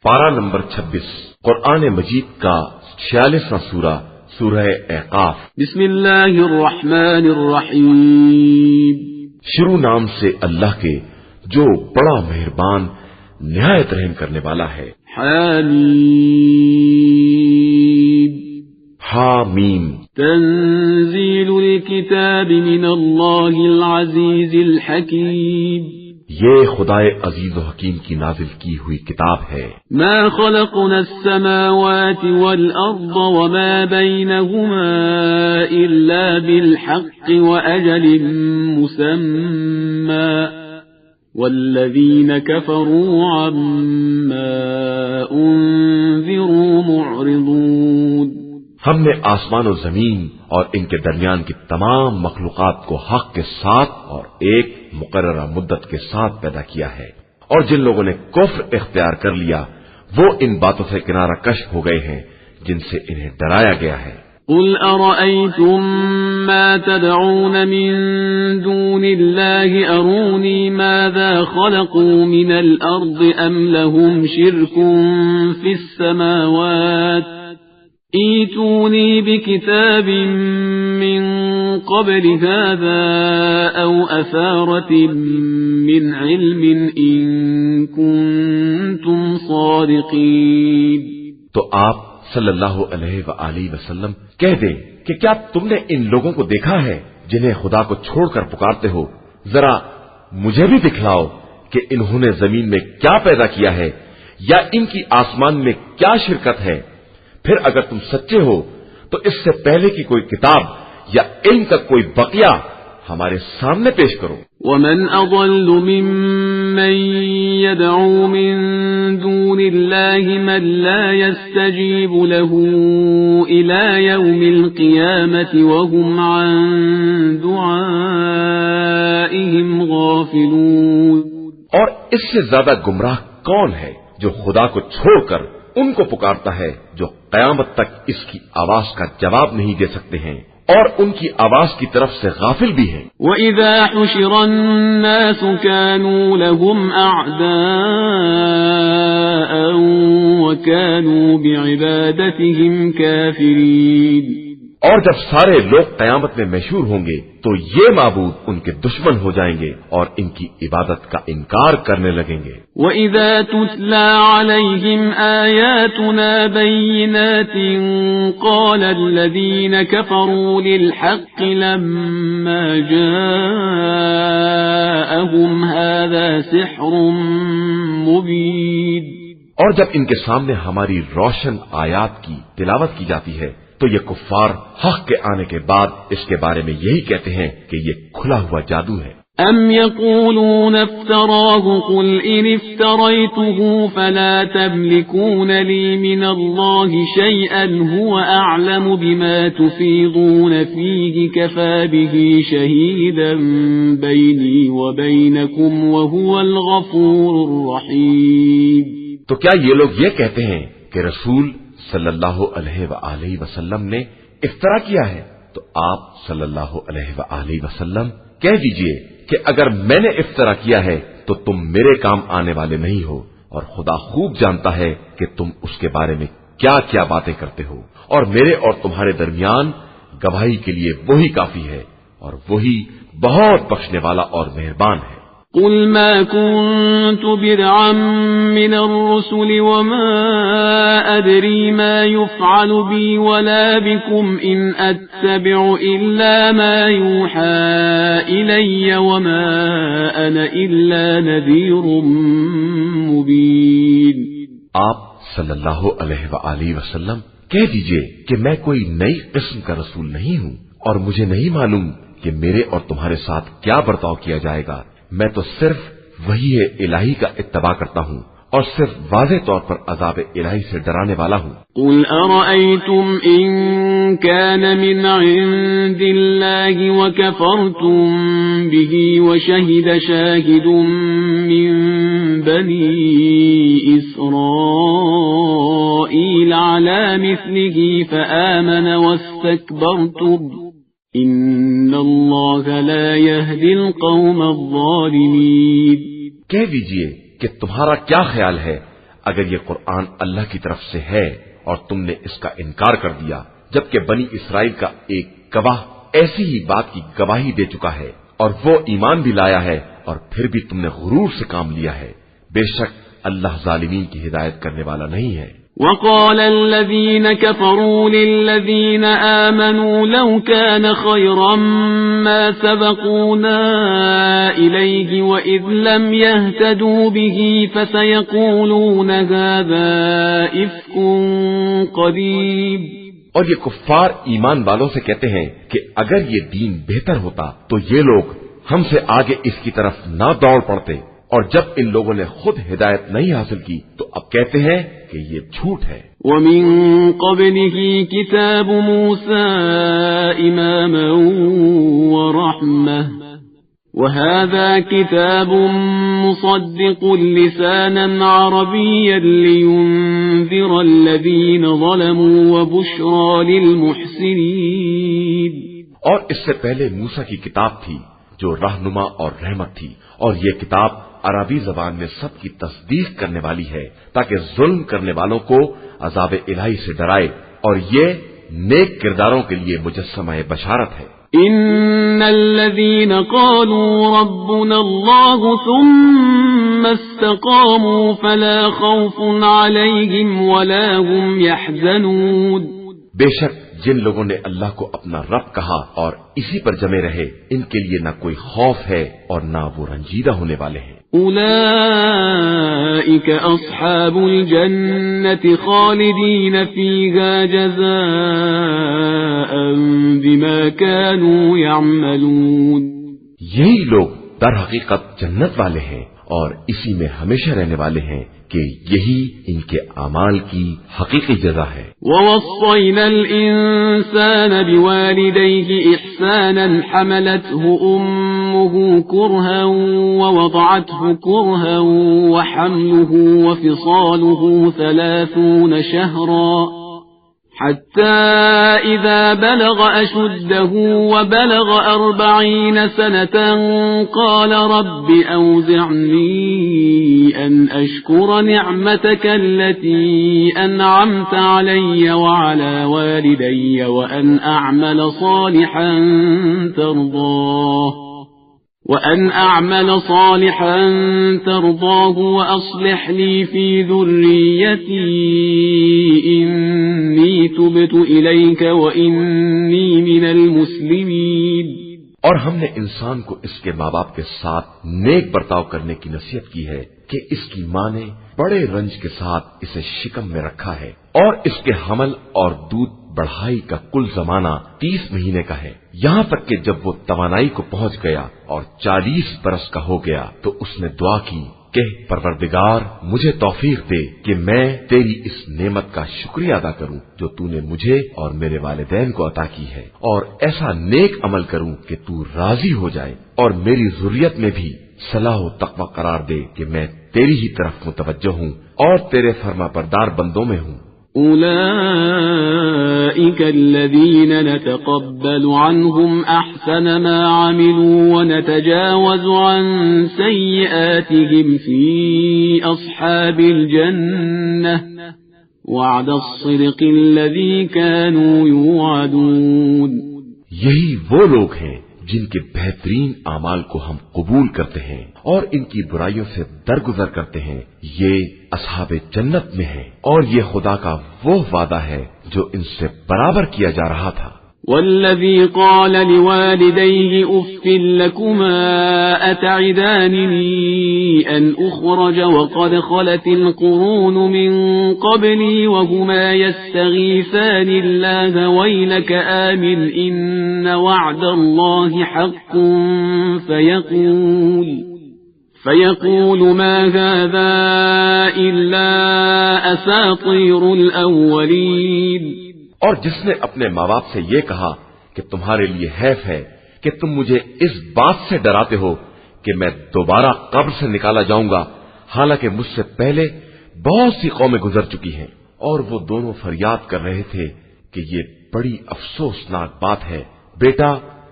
پارہ نمبر 26 قرآن مجید کا 46واں سورہ سورہ احقاف۔ بسم اللہ الرحمن الرحیم۔ شروع نام سے اللہ کے جو بڑا مہربان نہایت رحم کرنے والا ہے۔ حمیم حامیم تنزیل الکتاب من اللہ العزیز الحکیم۔ یہ خدائے عزیز و حکیم کی نازل کی ہوئی کتاب ہے۔ ما خلقنا السماوات والأرض وما بينهما إلا بالحق وأجل مسمى والذين كفروا عما أنذروا معرضون۔ ہم نے آسمان و زمین اور ان کے درمیان کی تمام مخلوقات کو حق کے ساتھ اور ایک مقررہ مدت کے ساتھ پیدا کیا ہے، اور جن لوگوں نے کفر اختیار کر لیا وہ ان باتوں سے کنارہ کش ہو گئے ہیں جن سے انہیں ڈرایا گیا ہے۔ قل أرأيتم ما تدعون من دون الله أروني ماذا خلقوا من الأرض أم لهم شرك في السماوات ایتونی بکتاب من قبل هذا او اثارة من علم ان کنتم صادقین۔ تو آپ صلی اللہ علیہ وآلہ وسلم کہہ دیں کہ کیا تم نے ان لوگوں کو دیکھا ہے جنہیں خدا کو چھوڑ کر پکارتے ہو؟ ذرا مجھے بھی دکھلاؤ کہ انہوں نے زمین میں کیا پیدا کیا ہے یا ان کی آسمان میں کیا شرکت ہے۔ پھر اگر تم سچے ہو تو اس سے پہلے کی کوئی کتاب یا علم کا کوئی بقیہ ہمارے سامنے پیش کرو۔ ومن اضل ممن يدعو من دون الله من لا يستجيب له الى يوم القيامة وهم عن دعائهم غافلون۔ اور اس سے زیادہ گمراہ کون ہے جو خدا کو چھوڑ کر ان کو پکارتا ہے جو قیامت تک اس کی آواز کا جواب نہیں دے سکتے ہیں اور ان کی آواز کی طرف سے غافل بھی ہیں۔ وَإِذَا حُشِرَ النَّاسُ كَانُوا لَهُمْ أَعْدَاءً وَكَانُوا بِعِبَادَتِهِمْ كَافِرِينَ۔ اور جب سارے لوگ قیامت میں محشور ہوں گے تو یہ معبود ان کے دشمن ہو جائیں گے اور ان کی عبادت کا انکار کرنے لگیں گے۔ وَإِذَا تُتْلَى عَلَيْهِمْ آيَاتُنَا بَيِّنَاتٍ قَالَ الَّذِينَ كَفَرُوا لِلْحَقِّ لَمَّا جَاءَهُمْ هَذَا سِحْرٌ مُبِينٌ۔ اور جب ان کے سامنے ہماری روشن آیات کی تلاوت کی جاتی ہے تو یہ کفار حق کے آنے کے بعد اس کے بارے میں یہی کہتے ہیں کہ یہ کھلا ہوا جادو ہے۔ ام یقولون افتراہ قل ان افتریته فلا تملكون لی من اللہ شیئا هو اعلم بما تفیضون فیہ کفى به شہیدا بینی وبینکم وهو الغفور الرحیم۔ تو کیا یہ لوگ یہ کہتے ہیں کہ رسول صلی اللہ علیہ وآلہ وسلم نے افترا کیا ہے؟ تو آپ صلی اللہ علیہ وآلہ وسلم کہہ دیجئے کہ اگر میں نے افترا کیا ہے تو تم میرے کام آنے والے نہیں ہو، اور خدا خوب جانتا ہے کہ تم اس کے بارے میں کیا کیا باتیں کرتے ہو، اور میرے اور تمہارے درمیان گواہی کے لیے وہی کافی ہے، اور وہی بہت بخشنے والا اور مہربان ہے۔ قل ما كنت بدعا من الرسل وما أدري ما يفعل بي ولا بكم إن أتبع إلا ما يوحى إلي وما أنا إلا نذير مبين۔ آپ صلی اللہ علیہ وآلہ وسلم کہہ دیجئے کہ میں کوئی نئی قسم کا رسول نہیں ہوں، اور مجھے نہیں معلوم کہ میرے اور تمہارے ساتھ کیا برتاؤ کیا جائے گا۔ میں تو صرف وحی الہی کا اتباع کرتا ہوں اور صرف واضح طور پر عذاب الہی سے ڈرانے والا ہوں۔ قل ارأيتم ان كان من عند الله وكفرتم به وشهد شاهد من بني إسرائيل على مثله فآمن واستكبرتم ان اللہ لا يهدي القوم الظالمین۔ کہہ دیجئے کہ تمہارا کیا خیال ہے اگر یہ قرآن اللہ کی طرف سے ہے اور تم نے اس کا انکار کر دیا، جبکہ بنی اسرائیل کا ایک گواہ ایسی ہی بات کی گواہی دے چکا ہے اور وہ ایمان بھی لایا ہے، اور پھر بھی تم نے غرور سے کام لیا ہے، بے شک اللہ ظالمین کی ہدایت کرنے والا نہیں ہے۔ وقال الذين كفروا للذين آمنوا لو كان خيرا ما سبقونا إليه وإذ لم يهتدوا به فسيقولون هذا إفك قديم۔ اور یہ کفار ایمان والوں سے کہتے ہیں کہ اگر یہ دین بہتر ہوتا تو یہ لوگ ہم سے آگے اس کی طرف نہ دوڑ پڑتے، اور جب ان لوگوں نے خود ہدایت نہیں حاصل کی تو اب کہتے ہیں کہ یہ جھوٹ ہے۔ وَمِن قَبْلِهِ كِتَابُ مُوسَى إِمَامًا وَرَحْمَةً وَهَذَا كِتَابٌ مُصَدِّقٌ لِسَانًا عَرَبِيًّا لِيُنذِرَ الَّذِينَ ظَلَمُوا وَبُشْرَى لِلْمُحْسِنِينَ۔ اور اس سے پہلے موسیٰ کی کتاب تھی جو رہنما اور رحمت تھی، اور یہ کتاب عربی زبان میں سب کی تصدیق کرنے والی ہے تاکہ ظلم کرنے والوں کو عذاب الہی سے ڈرائے، اور یہ نیک کرداروں کے لیے مجسمہ بشارت ہے۔ ان الذين قالوا ربنا الله ثم استقاموا فلا خوف عليهم ولا هم يحزنون۔ بے شک جن لوگوں نے اللہ کو اپنا رب کہا اور اسی پر جمے رہے، ان کے لیے نہ کوئی خوف ہے اور نہ وہ رنجیدہ ہونے والے ہیں۔ اولئك اصحاب الجنة خالدين فيها جزاء بما كانوا يعملون۔ یہی لوگ در حقیقت جنت والے ہیں اور اسی میں ہمیشہ رہنے والے ہیں کہ یہی ان کے اعمال کی حقیقی جزا ہے۔ وَوَصَّيْنَا الْإِنسَانَ بِوَالِدَيْهِ إِحْسَانًا حَمَلَتْهُ أُمُّهُ كُرْهًا وَوَضَعَتْهُ كُرْهًا وَحَمْلُهُ وَفِصَالُهُ 30 شَهْرًا حتى إذا بلغ أشده وبلغ 40 سنة قال رب أوزعني أن أشكر نعمتك التي أنعمت علي وعلى والدي وأن أعمل صالحا ترضاه وأصلح لي في ذريتي إني تبت إليك وإني من المسلمين۔ اور ہم نے انسان کو اس کے ماں باپ کے ساتھ نیک برتاؤ کرنے کی نصیحت کی ہے کہ اس کی ماں نے بڑے رنج کے ساتھ اسے شکم میں رکھا ہے، اور اس کے حمل اور دودھ بڑھائی کا کل زمانہ 30 مہینے کا ہے، یہاں تک کہ جب وہ توانائی کو پہنچ گیا اور 40 برس کا ہو گیا تو اس نے دعا کی کہ پروردگار مجھے توفیق دے کہ میں تیری اس نعمت کا شکریہ ادا کروں جو تو نے مجھے اور میرے والدین کو عطا کی ہے، اور ایسا نیک عمل کروں کہ تو راضی ہو جائے، اور میری ذریت میں بھی صلاح و تقوی قرار دے کہ میں تیری ہی طرف متوجہ ہوں اور تیرے فرما بردار بندوں میں ہوں۔ أولئك الذين نتقبل عنهم أحسن ما عملوا ونتجاوز عن سيئاتهم في أصحاب الجنة وعد الصدق الذي كانوا يوعدون۔ یہی وہ لوگ ہیں جن کے بہترین اعمال کو ہم قبول کرتے ہیں اور ان کی برائیوں سے درگزر کرتے ہیں، یہ اصحاب جنت میں ہیں، اور یہ خدا کا وہ وعدہ ہے جو ان سے برابر کیا جا رہا تھا۔ والذي قال لوالديه أف لكما أتعدانني أن أخرج وقد خلت القرون من قبلي وهما يستغيثان الله ويلك آمن إن وعد الله حق فيقول ما هذا إلا أساطير الأولين۔ اور جس نے اپنے ماں باپ سے یہ کہا کہ تمہارے لیے حیف ہے کہ تم مجھے اس بات سے ڈراتے ہو کہ میں دوبارہ قبر سے نکالا جاؤں گا، حالانکہ مجھ سے پہلے بہت سی قومیں گزر چکی ہیں، اور وہ دونوں فریاد کر رہے تھے کہ یہ بڑی افسوسناک بات ہے، بیٹا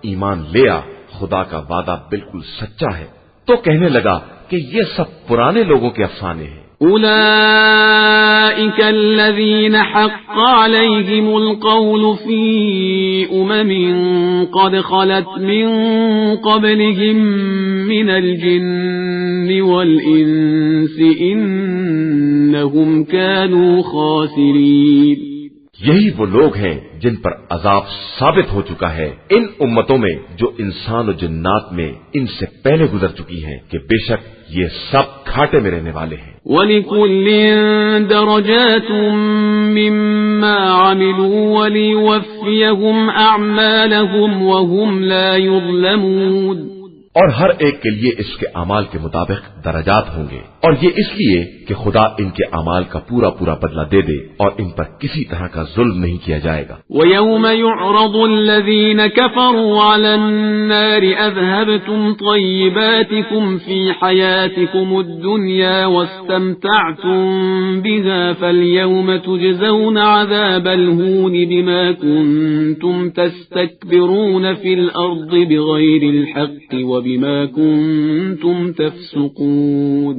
ایمان لے آ، خدا کا وعدہ بالکل سچا ہے۔ تو کہنے لگا کہ یہ سب پرانے لوگوں کے افسانے ہیں۔ أولئك الذين حق عليهم القول في قد خلت من قبلهم من الجن والإنس إنهم كانوا خاسرين. یہی وہ لوگ ہیں جن پر عذاب ثابت ہو چکا ہے ان امتوں میں جو انسان و جنات میں ان سے پہلے گزر چکی ہیں کہ بے شک یہ سب گھاٹے میں رہنے والے ہیں. وَلِكُلٍّ دَرَجَاتٌ مِّمَّا عَمِلُوا وَلِيُوَفِّيَهُمْ أَعْمَالَهُمْ وَهُمْ لَا يُظْلَمُونَ. اور ہر ایک کے لیے اس کے اعمال کے مطابق درجات ہوں گے، اور یہ اس لیے کہ خدا ان کے اعمال کا پورا پورا بدلہ دے دے اور ان پر کسی طرح کا ظلم نہیں کیا جائے گا. وَيَوْمَ يُعْرَضُ الَّذِينَ كَفَرُوا عَلَى النَّارِ أَذْهَبْتُمْ طَيِّبَاتِكُمْ فِي حَيَاتِكُمُ الدُّنْيَا وَاسْتَمْتَعْتُمْ بِهَا فَالْيَوْمَ تُجْزَوْنَ عَذَابَ الْهُونِ بِمَا كُنتُمْ تَسْتَكْبِرُونَ فِي الْأَرْضِ بِغَيْرِ الْحَقِّ بما كنتم تفسقون.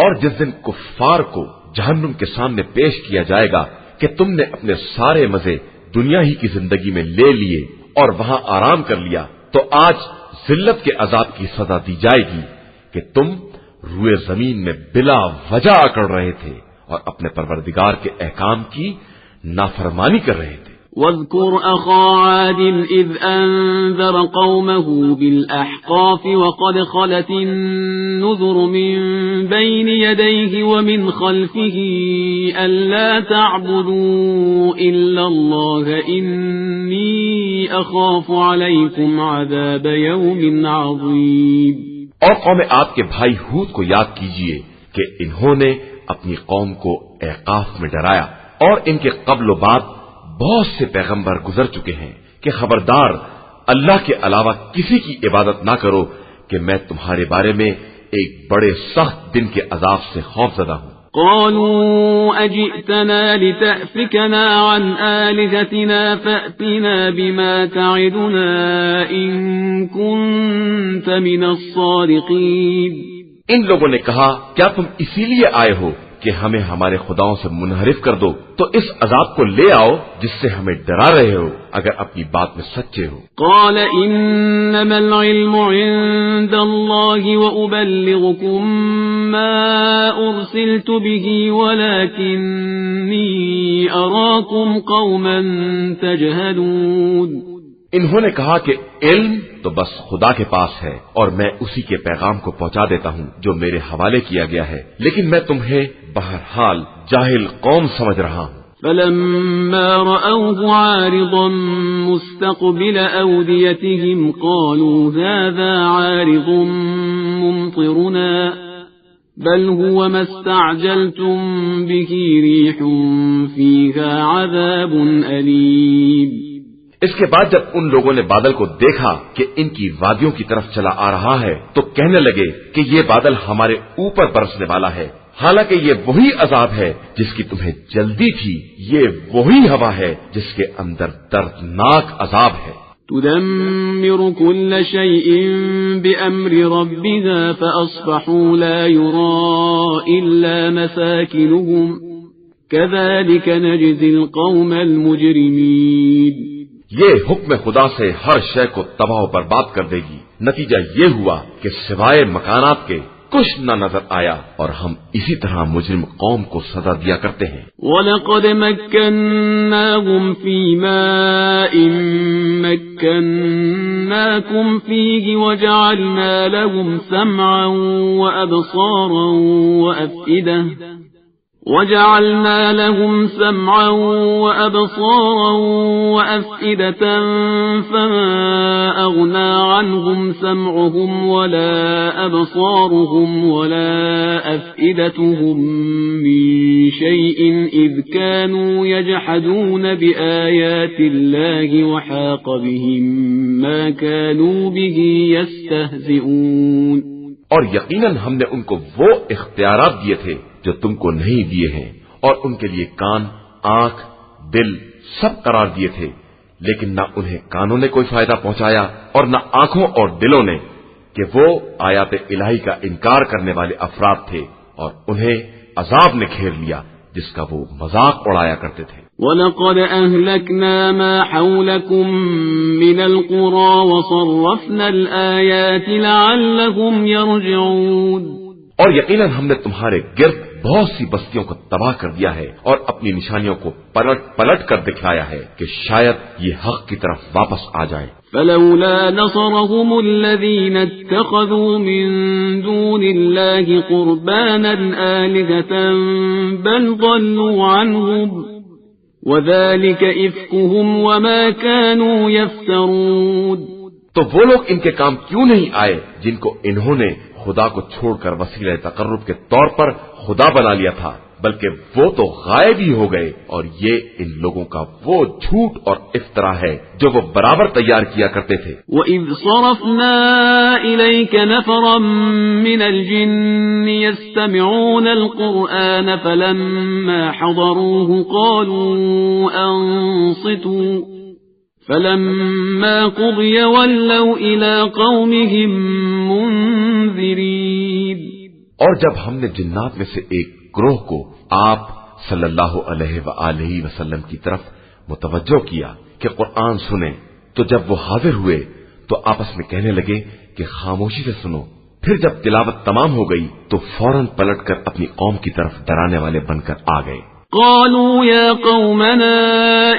اور جس دن کفار کو جہنم کے سامنے پیش کیا جائے گا کہ تم نے اپنے سارے مزے دنیا ہی کی زندگی میں لے لیے اور وہاں آرام کر لیا، تو آج ذلت کے عذاب کی سزا دی جائے گی کہ تم روئے زمین میں بلا وجہ اکڑ رہے تھے اور اپنے پروردگار کے احکام کی نافرمانی کر رہے تھے. واذكر أخا عاد إذ أنذر قومه بالأحقاف وقد خلت النذر من بين يديه ومن خلفه ألا تعبدوا إلا الله إني أخاف عليكم عذاب يوم عظيم. اور قوم عاد کے بھائی ہود کو یاد کیجئے کہ انہوں نے اپنی قوم کو احقاف میں ڈرایا، اور ان کے قبل و بعد بہت سے پیغمبر گزر چکے ہیں کہ خبردار اللہ کے علاوہ کسی کی عبادت نہ کرو کہ میں تمہارے بارے میں ایک بڑے سخت دن کے عذاب سے خوف زدہ ہوں. قالوا أجئتنا لتأفكنا عن آلهتنا فأتنا بما تعدنا إن كنت من الصادقين. ان لوگوں نے کہا کیا تم اسی لیے آئے ہو کہ ہمیں ہمارے خداؤں سے منحرف کر دو، تو اس عذاب کو لے آؤ جس سے ہمیں ڈرا رہے ہو اگر اپنی بات میں سچے ہو. قال انما العلم عند الله وابلغكم ما ارسلت به ولكني اراكم قوما تجهلون. انہوں نے کہا کہ علم تو بس خدا کے پاس ہے اور میں اسی کے پیغام کو پہنچا دیتا ہوں جو میرے حوالے کیا گیا ہے، لیکن میں تمہیں بہرحال جاہل قوم سمجھ رہا ہوں. فلما رأوه عارضا مستقبل أوديتهم قالوا هذا عارض ممطرنا بل هو ما استعجلتم به ريح فيها عذاب أليم. اس کے بعد جب ان لوگوں نے بادل کو دیکھا کہ ان کی وادیوں کی طرف چلا آ رہا ہے تو کہنے لگے کہ یہ بادل ہمارے اوپر برسنے والا ہے، حالانکہ یہ وہی عذاب ہے جس کی تمہیں جلدی تھی، یہ وہی ہوا ہے جس کے اندر دردناک عذاب ہے. تدمر كل شيء بأمر ربها فأصبحوا لا يرى إلا مساكنهم كذلك نجزي القوم المجرمين. یہ حکم خدا سے ہر شے کو تباہ و برباد کر دے گی. نتیجہ یہ ہوا کہ سوائے مکانات کے کچھ نہ نظر آیا، اور ہم اسی طرح مجرم قوم کو سزا دیا کرتے ہیں. وَلَقَدْ مَكَّنَّاهُمْ فِي مَاءٍ مَكَّنَّاكُمْ فِيهِ وَجَعَلْنَا لَهُمْ سَمْعًا وَأَبْصَارًا وَأَفْئِدَةً فَمَا أَغْنَى عَنْهُمْ سَمْعُهُمْ وَلَا أَبْصَارُهُمْ وَلَا أَفْئِدَتُهُمْ مِنْ شَيْءٍ إِذْ كَانُوا يَجْحَدُونَ بِآيَاتِ اللَّهِ وَحَاقَ بِهِمْ مَا كَانُوا بِهِ يَسْتَهْزِئُونَ. اور یقیناً ہم نے ان کو وہ اختیارات دیے تھے جو تم کو نہیں دیے ہیں، اور ان کے لیے کان، آنکھ، دل سب قرار دیے تھے، لیکن نہ انہیں کانوں نے کوئی فائدہ پہنچایا اور نہ آنکھوں اور دلوں نے، کہ وہ آیات الہی کا انکار کرنے والے افراد تھے اور انہیں عذاب نے گھیر لیا جس کا وہ مذاق اڑایا کرتے تھے۔ وَلَقَدْ أَهْلَكْنَا مَا حَوْلَكُمْ مِنَ الْقُرَى وَصَرَّفْنَا الْآيَاتِ لَعَلَّهُمْ يَرْجِعُونَ، اور یقیناً ہم نے تمہارے گرد بہت سی بستیوں کو تباہ کر دیا ہے اور اپنی نشانیوں کو پلٹ پلٹ کر دکھلایا ہے کہ شاید یہ حق کی طرف واپس آ جائیں۔ فلولا نصرهم الذين اتخذوا من دون الله قربانا آلهة بل ضلوا عنهم وذلك إفكهم وما كانوا يفترون۔ تو وہ لوگ ان کے کام کیوں نہیں آئے جن کو انہوں نے خدا کو چھوڑ کر وسیلہ تقرب کے طور پر خدا بنا لیا تھا، بلکہ وہ تو غائب ہی ہو گئے، اور یہ ان لوگوں کا وہ جھوٹ اور افترا ہے جو وہ برابر تیار کیا کرتے تھے۔ وَإِذْ صَرَفْنَا إِلَيْكَ نَفَرًا مِنَ الْجِنِّ يَسْتَمِعُونَ الْقُرْآنَ فَلَمَّا حَضَرُوهُ قَالُوا أَنصِتُوا فَلَمَّا قُضِيَ وَلَّوْا إِلَى قَوْمِهِمْ مُنذِرِينَ۔ اور جب ہم نے جنات میں سے ایک گروہ کو آپ صلی اللہ علیہ وآلہ وسلم کی طرف متوجہ کیا کہ قرآن سنیں، تو جب وہ حاضر ہوئے تو آپس میں کہنے لگے کہ خاموشی سے سنو۔ پھر جب تلاوت تمام ہو گئی تو فوراً پلٹ کر اپنی قوم کی طرف ڈرانے والے بن کر آ گئے۔ قالوا يا قومنا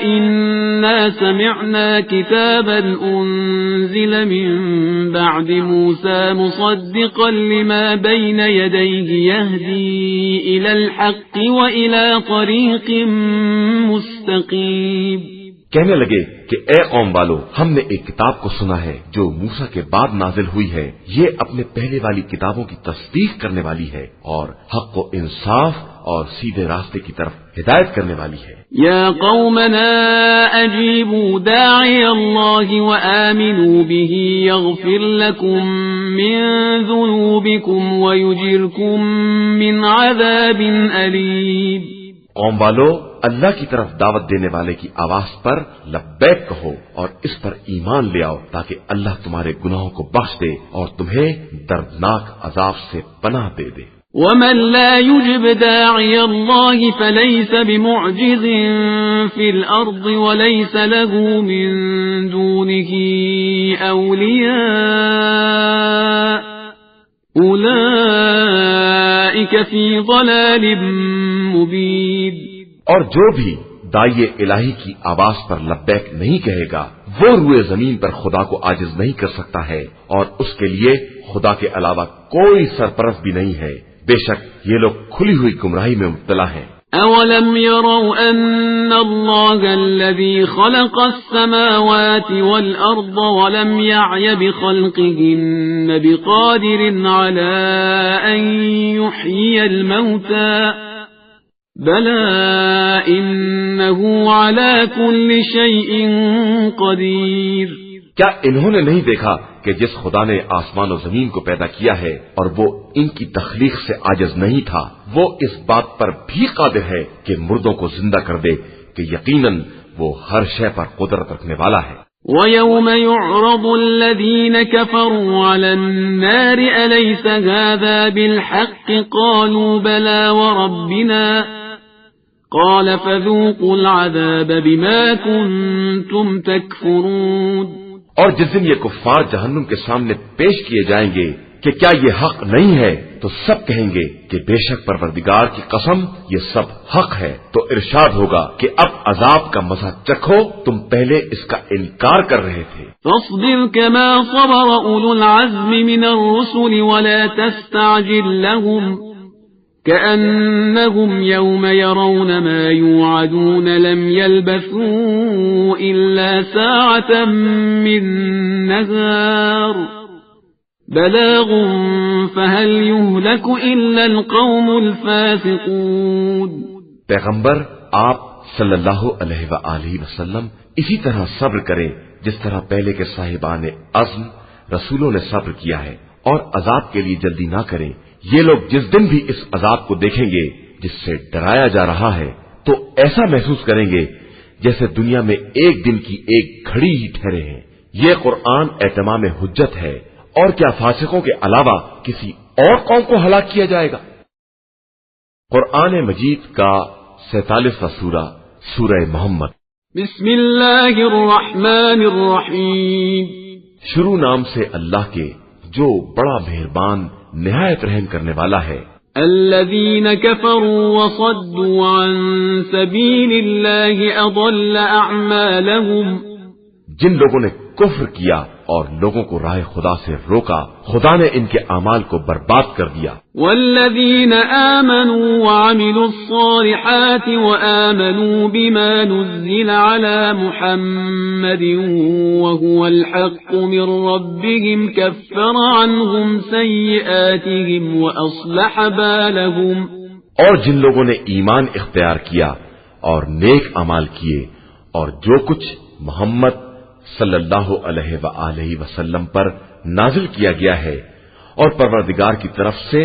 إنا سمعنا كتابا أنزل من بعد موسى مصدقا لما بين يديه يهدي إلى الحق وإلى طريق مستقيم۔ کہنے لگے کہ اے قوم والو، ہم نے ایک کتاب کو سنا ہے جو موسیٰ کے بعد نازل ہوئی ہے، یہ اپنے پہلے والی کتابوں کی تصدیق کرنے والی ہے اور حق و انصاف اور سیدھے راستے کی طرف ہدایت کرنے والی ہے۔ یا قومنا اجیبوا داعی اللہ وآمنوا به یغفر لکم من ذنوبکم ویجرکم من عذاب علیم۔ قوم والو، اللہ کی طرف دعوت دینے والے کی آواز پر لبیک کہو اور اس پر ایمان لے آؤ تاکہ اللہ تمہارے گناہوں کو بخش دے اور تمہیں دردناک عذاب سے پناہ دے دے۔ ومن لا يجب داعي الله فليس بمعجز في الأرض وليس له من دونه أولياء أولئك في ضلال مبين۔ اور جو بھی داعی الہی کی آواز پر لبیک نہیں کہے گا وہ روئے زمین پر خدا کو عاجز نہیں کر سکتا ہے، اور اس کے لیے خدا کے علاوہ کوئی سرپرست بھی نہیں ہے۔ بے شک یہ لوگ کھلی ہوئی گمراہی میں مبتلا ہیں۔ اولم يروا ان الله الذي خلق السماوات والارض ولم يعي بخلقهن بقادر على ان يحيي الموتى بلى انه على كل شيء قدير۔ کیا انہوں نے نہیں دیکھا کہ جس خدا نے آسمان و زمین کو پیدا کیا ہے اور وہ ان کی تخلیق سے عاجز نہیں تھا، وہ اس بات پر بھی قادر ہے کہ مردوں کو زندہ کر دے کہ یقیناً وہ ہر شے پر قدرت رکھنے والا ہے۔ وَيَوْمَ يُعْرَضُ الَّذِينَ كَفَرُوا عَلَى النَّارِ أَلَيْسَ هَذَا بِالْحَقِّ قَالُوا بَلَى وَرَبِّنَا قَالَ فَذُوقُوا الْعَذَابَ بِمَا كُنتُمْ تَكْفُرُونَ۔ اور جس دن یہ کفار جہنم کے سامنے پیش کیے جائیں گے کہ کیا یہ حق نہیں ہے، تو سب کہیں گے کہ بے شک پروردگار کی قسم یہ سب حق ہے۔ تو ارشاد ہوگا کہ اب عذاب کا مزہ چکھو، تم پہلے اس کا انکار کر رہے تھے۔ فاصبر كما صبر أولو العزم من الرسل ولا تستعجل لهم كأنهم يوم يرون ما يوعدون لم يلبثوا إلا ساعة من نهار بلاغ فهل يهلك إلا القوم الفاسقون۔ پیغمبر آپ صلی اللہ علیہ وآلہ وسلم اسی طرح صبر کریں جس طرح پہلے کے صاحبان عزم رسولوں نے صبر کیا ہے، اور عذاب کے لیے جلدی نہ کریں۔ یہ لوگ جس دن بھی اس عذاب کو دیکھیں گے جس سے ڈرایا جا رہا ہے تو ایسا محسوس کریں گے جیسے دنیا میں ایک دن کی ایک گھڑی ہی ٹھہرے ہیں۔ یہ قرآن اہتمام حجت ہے، اور کیا فاسقوں کے علاوہ کسی اور قوم کو ہلاک کیا جائے گا؟ قرآن مجید کا 47واں سورہ سورہ محمد۔ بسم اللہ الرحمن الرحیم۔ شروع نام سے اللہ کے جو بڑا مہربان نہایت رحم کرنے والا ہے۔ الذین کفروا وصدوا عن سبیل اللہ اضل اعمالهم، جن لوگوں نے کفر کیا اور لوگوں کو راہ خدا سے روکا، خدا نے ان کے اعمال کو برباد کر دیا۔ والذین آمنوا وعملوا الصالحات وآمنوا بما نزل على محمد وهو الحق من ربهم كفر عنهم سیئاتهم وأصلح بالهم، اور جن لوگوں نے ایمان اختیار کیا اور نیک اعمال کیے اور جو کچھ محمد صلی اللہ علیہ وآلہ وسلم پر نازل کیا گیا ہے اور پروردگار کی طرف سے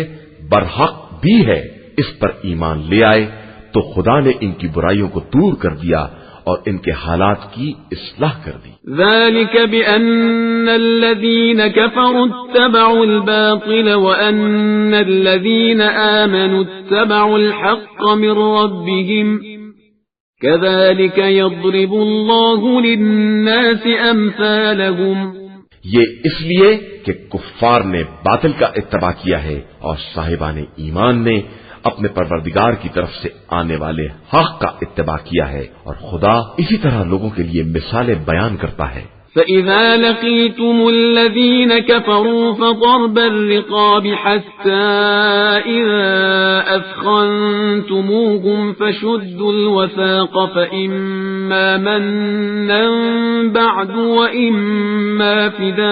برحق بھی ہے، اس پر ایمان لے آئے تو خدا نے ان کی برائیوں کو دور کر دیا اور ان کے حالات کی اصلاح کر دی۔ ذلك بأن الذين كفروا اتبعوا الباطل وأن الذين آمنوا اتبعوا الحق من ربهم كذلك يضرب الله للناس أمثالهم، یہ اس لیے کہ کفار نے باطل کا اتباع کیا ہے اور صاحبان ایمان نے اپنے پروردگار کی طرف سے آنے والے حق کا اتباع کیا ہے، اور خدا اسی طرح لوگوں کے لیے مثالیں بیان کرتا ہے۔ فَإِذَا لَقِيتُمُ الَّذِينَ كَفَرُوا فَضَرْبَ الرِّقَابِ حَتَّى إِذَا أَثْخَنْتُمُوهُمْ فَشُدُّوا الْوَثَاقَ فَإِمَّا مَنًّا بَعْدُ وَإِمَّا فِدَاءً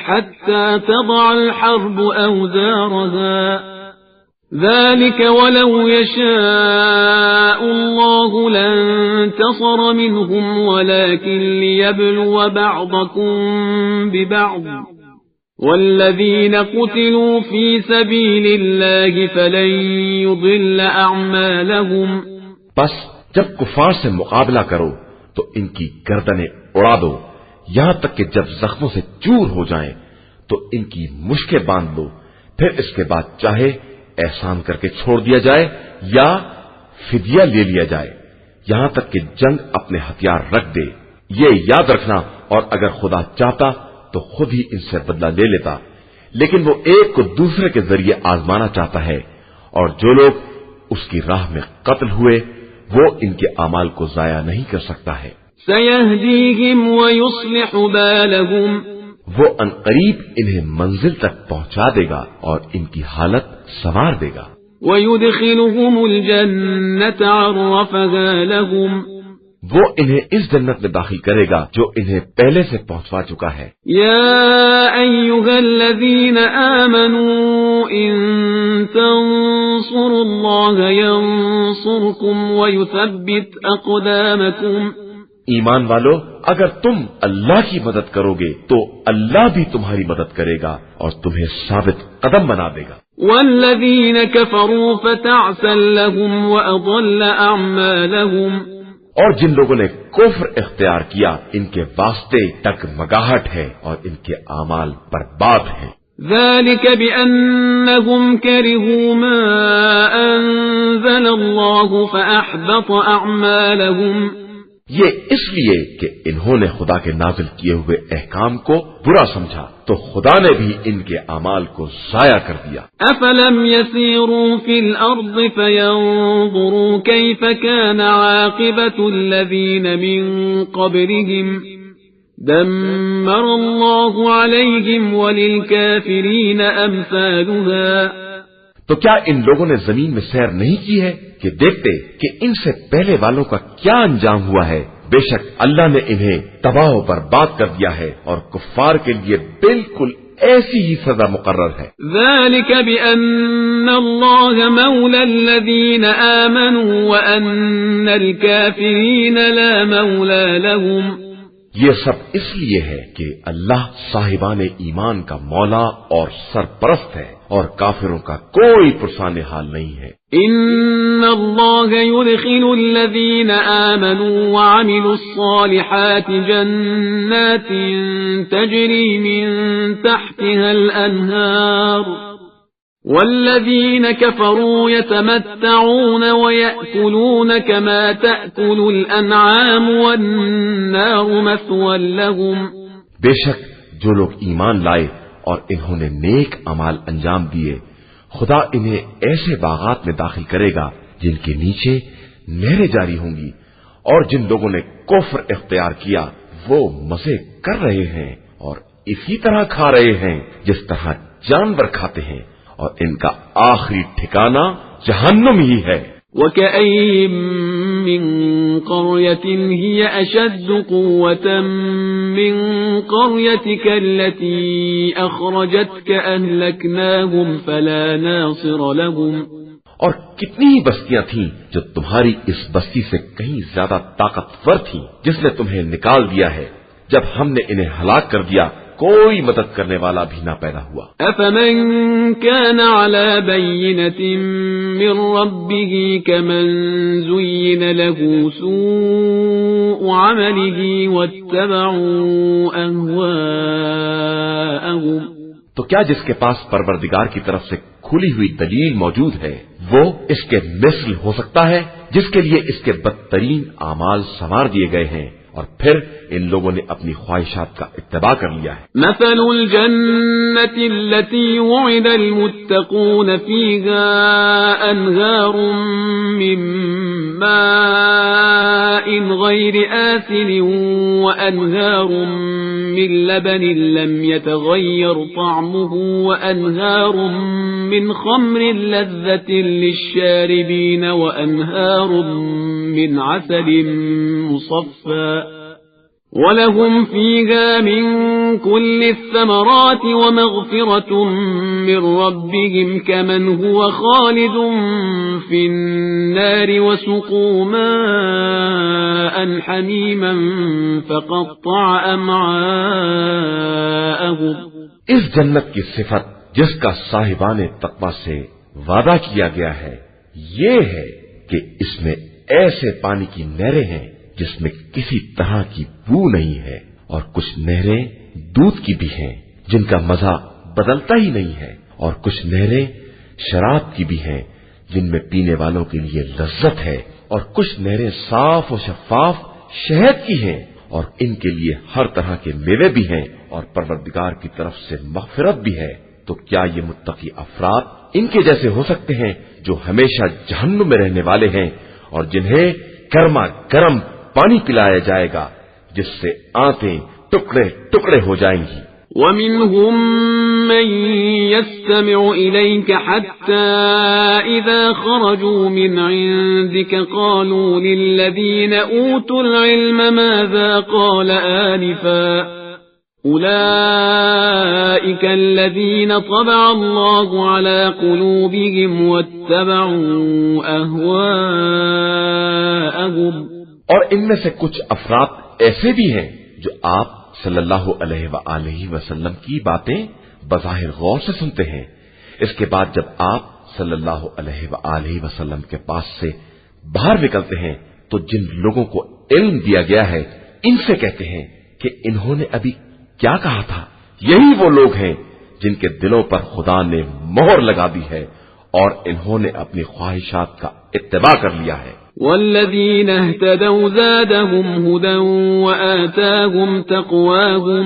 حَتَّى تَضَعَ الْحَرْبُ أَوْزَارَهَا، ذلك ولو يشاء الله لانتصر منهم ولكن ليبلو بعضكم ببعض، والذين قتلوا في سبيل الله فلن يضل أعمالهم۔ بس جب کفار سے مقابلہ کرو تو ان کی گردنیں اڑا دو یہاں تک کہ جب زخموں سے چور ہو جائیں تو ان کی مشکیں باندھ لو، پھر اس کے بعد چاہے احسان کر کے چھوڑ دیا جائے یا فدیہ لے لیا جائے، یہاں تک کہ جنگ اپنے ہتھیار رکھ دے۔ یہ یاد رکھنا، اور اگر خدا چاہتا تو خود ہی ان سے بدلہ لے لیتا، لیکن وہ ایک کو دوسرے کے ذریعے آزمانا چاہتا ہے، اور جو لوگ اس کی راہ میں قتل ہوئے وہ ان کے اعمال کو ضائع نہیں کر سکتا ہے۔ سَيَهْدِيهِمْ وَيُصْلِحُ بَالَهُمْ، وہ عنقریب انہیں منزل تک پہنچا دے گا اور ان کی حالت سنوار دے گا۔ وَيُدْخِلُهُمُ الْجَنَّةَ عَرَّفَهَا لَهُمْ، وہ انہیں اس جنت میں داخل کرے گا جو انہیں پہلے سے پہنچوا چکا ہے۔ يَا أَيُّهَا الَّذِينَ آمَنُوا إِن تَنصُرُوا اللَّهَ يَنصُرْكُمْ وَيُثَبِّتْ أَقْدَامَكُمْ، ایمان والو، اگر تم اللہ کی مدد کرو گے تو اللہ بھی تمہاری مدد کرے گا اور تمہیں ثابت قدم بنا دے گا۔ وَالَّذِينَ كَفَرُوا فَتَعْسًا لَهُمْ وَأَضَلَّ أَعْمَالَهُمْ، اور جن لوگوں نے کفر اختیار کیا ان کے واسطے ٹگمگاہٹ ہے اور ان کے اعمال برباد ہیں۔ ذلك بأنهم كرهوا ما أنزل الله فأحبط أعمالهم، یہ اس لیے کہ انہوں نے خدا کے نازل کیے ہوئے احکام کو برا سمجھا تو خدا نے بھی ان کے اعمال کو ضائع کر دیا۔ أفلم يسيروا في الأرض فينظروا كيف كان عاقبة الذين من قبلهم دمر الله عليهم وللكافرين أمثالها، تو کیا ان لوگوں نے زمین میں سیر نہیں کی ہے کہ دیکھتے کہ ان سے پہلے والوں کا کیا انجام ہوا ہے؟ بے شک اللہ نے انہیں تباہ و برباد کر دیا ہے اور کفار کے لیے بالکل ایسی ہی سزا مقرر ہے۔ ذلك بأن الله مولى الذين آمنوا وأن الكافرين لا مولى لهم، یہ سب اس لیے ہے کہ اللہ صاحبان ایمان کا مولا اور سرپرست ہے اور کافروں کا کوئی پرسان حال نہیں ہے۔ ان اللہ يدخل الذین آمنوا وعملوا الصالحات جنات تجری من تحتها الانہار والذين كفروا يتمتعون ويأكلون كما تأكل الأنعام والنار مثوى لهم. بے شک جو لوگ ایمان لائے اور انہوں نے نیک اعمال انجام دیے، خدا انہیں ایسے باغات میں داخل کرے گا جن کے نیچے نہریں جاری ہوں گی، اور جن لوگوں نے کفر اختیار کیا وہ مزے کر رہے ہیں اور اسی طرح کھا رہے ہیں جس طرح جانور کھاتے ہیں، اور ان کا آخری ٹھکانہ جہنم ہی ہے. وَكَأَيٍّ مِّن قَرْيَةٍ هِيَ أَشَدُّ قُوَّةً مِّن قَرْيَتِكَ الَّتِي أَخْرَجَتْكَ أَهْلَكْنَاهُمْ فَلَا نَاصِرَ لَهُمْ. اور کتنی ہی بستیاں تھیں جو تمہاری اس بستی سے کہیں زیادہ طاقتور تھیں جس نے تمہیں نکال دیا ہے، جب ہم نے انہیں ہلاک کر دیا کوئی مدد کرنے والا بھی نہ پیدا ہوا. أَفَمَن كَانَ عَلَى بَيِّنَةٍ مِّن رَّبِّهِ كَمَن زُيِّنَ لَهُ سُوءُ عَمَلِهِ وَاتَّبَعُوا أَهْوَاءَهُمْ. تو کیا جس کے پاس پروردگار کی طرف سے کھلی ہوئی دلیل موجود ہے وہ اس کے مثل ہو سکتا ہے جس کے لیے اس کے بدترین اعمال سنوار دیے گئے ہیں اور پھر ان لوگوں نے اپنی خواہشات کا اتباع کر لیا ہے. مثل الجنة التي وعد المتقون فيها أنهار من ماء غير آسن وأنهار من لبن لم يتغير طعمه وأنهار من خمر لذة للشاربين وأنهار من عسل مصفى ولهم فيها من كل الثمرات ومغفرة من ربهم كمن هو خالد في النار وسقوا ماء حميما فقطع أمعاءهم. اس جنت کی صفت جس کا صاحبان تقوی سے وعدہ کیا گیا ہے یہ ہے کہ اس میں ایسے پانی کی نہریں ہیں جس میں کسی طرح کی بو نہیں ہے، اور کچھ نہریں دودھ کی بھی ہیں جن کا مزہ بدلتا ہی نہیں ہے، اور کچھ نہریں شراب کی بھی ہیں جن میں پینے والوں کے لیے لذت ہے، اور کچھ نہریں صاف و شفاف شہد کی ہیں، اور ان کے لیے ہر طرح کے میوے بھی ہیں، اور پروردگار کی طرف سے مغفرت بھی ہے. تو کیا یہ متقی افراد ان کے جیسے ہو سکتے ہیں جو ہمیشہ جہنم میں رہنے والے ہیں اور جنہیں گرما گرم پانی پلایا جائے گا جس سے آنتیں ٹکڑے ٹکڑے ہو جائیں گی. وَمِنْهُمْ مَنْ يَسْتَمِعُ إِلَيْكَ حَتَّى إِذَا خَرَجُوا مِنْ عِنْدِكَ قَالُوا لِلَّذِينَ أُوتُوا الْعِلْمَ مَاذَا قَالَ آنِفًا أُولَئِكَ الَّذِينَ طَبَعَ اللَّهُ عَلَى قُلُوبِهِمْ وَاتَّبَعُوا أَهْوَاءَهُمْ. اور ان میں سے کچھ افراد ایسے بھی ہیں جو آپ صلی اللہ علیہ وآلہ وسلم کی باتیں بظاہر غور سے سنتے ہیں، اس کے بعد جب آپ صلی اللہ علیہ وآلہ وسلم کے پاس سے باہر نکلتے ہیں تو جن لوگوں کو علم دیا گیا ہے ان سے کہتے ہیں کہ انہوں نے ابھی کیا کہا تھا. یہی وہ لوگ ہیں جن کے دلوں پر خدا نے مہر لگا دی ہے اور انہوں نے اپنی خواہشات کا اتباع کر لیا ہے. والذین اہتدوا زادهم هدى وآتاهم تقواهم.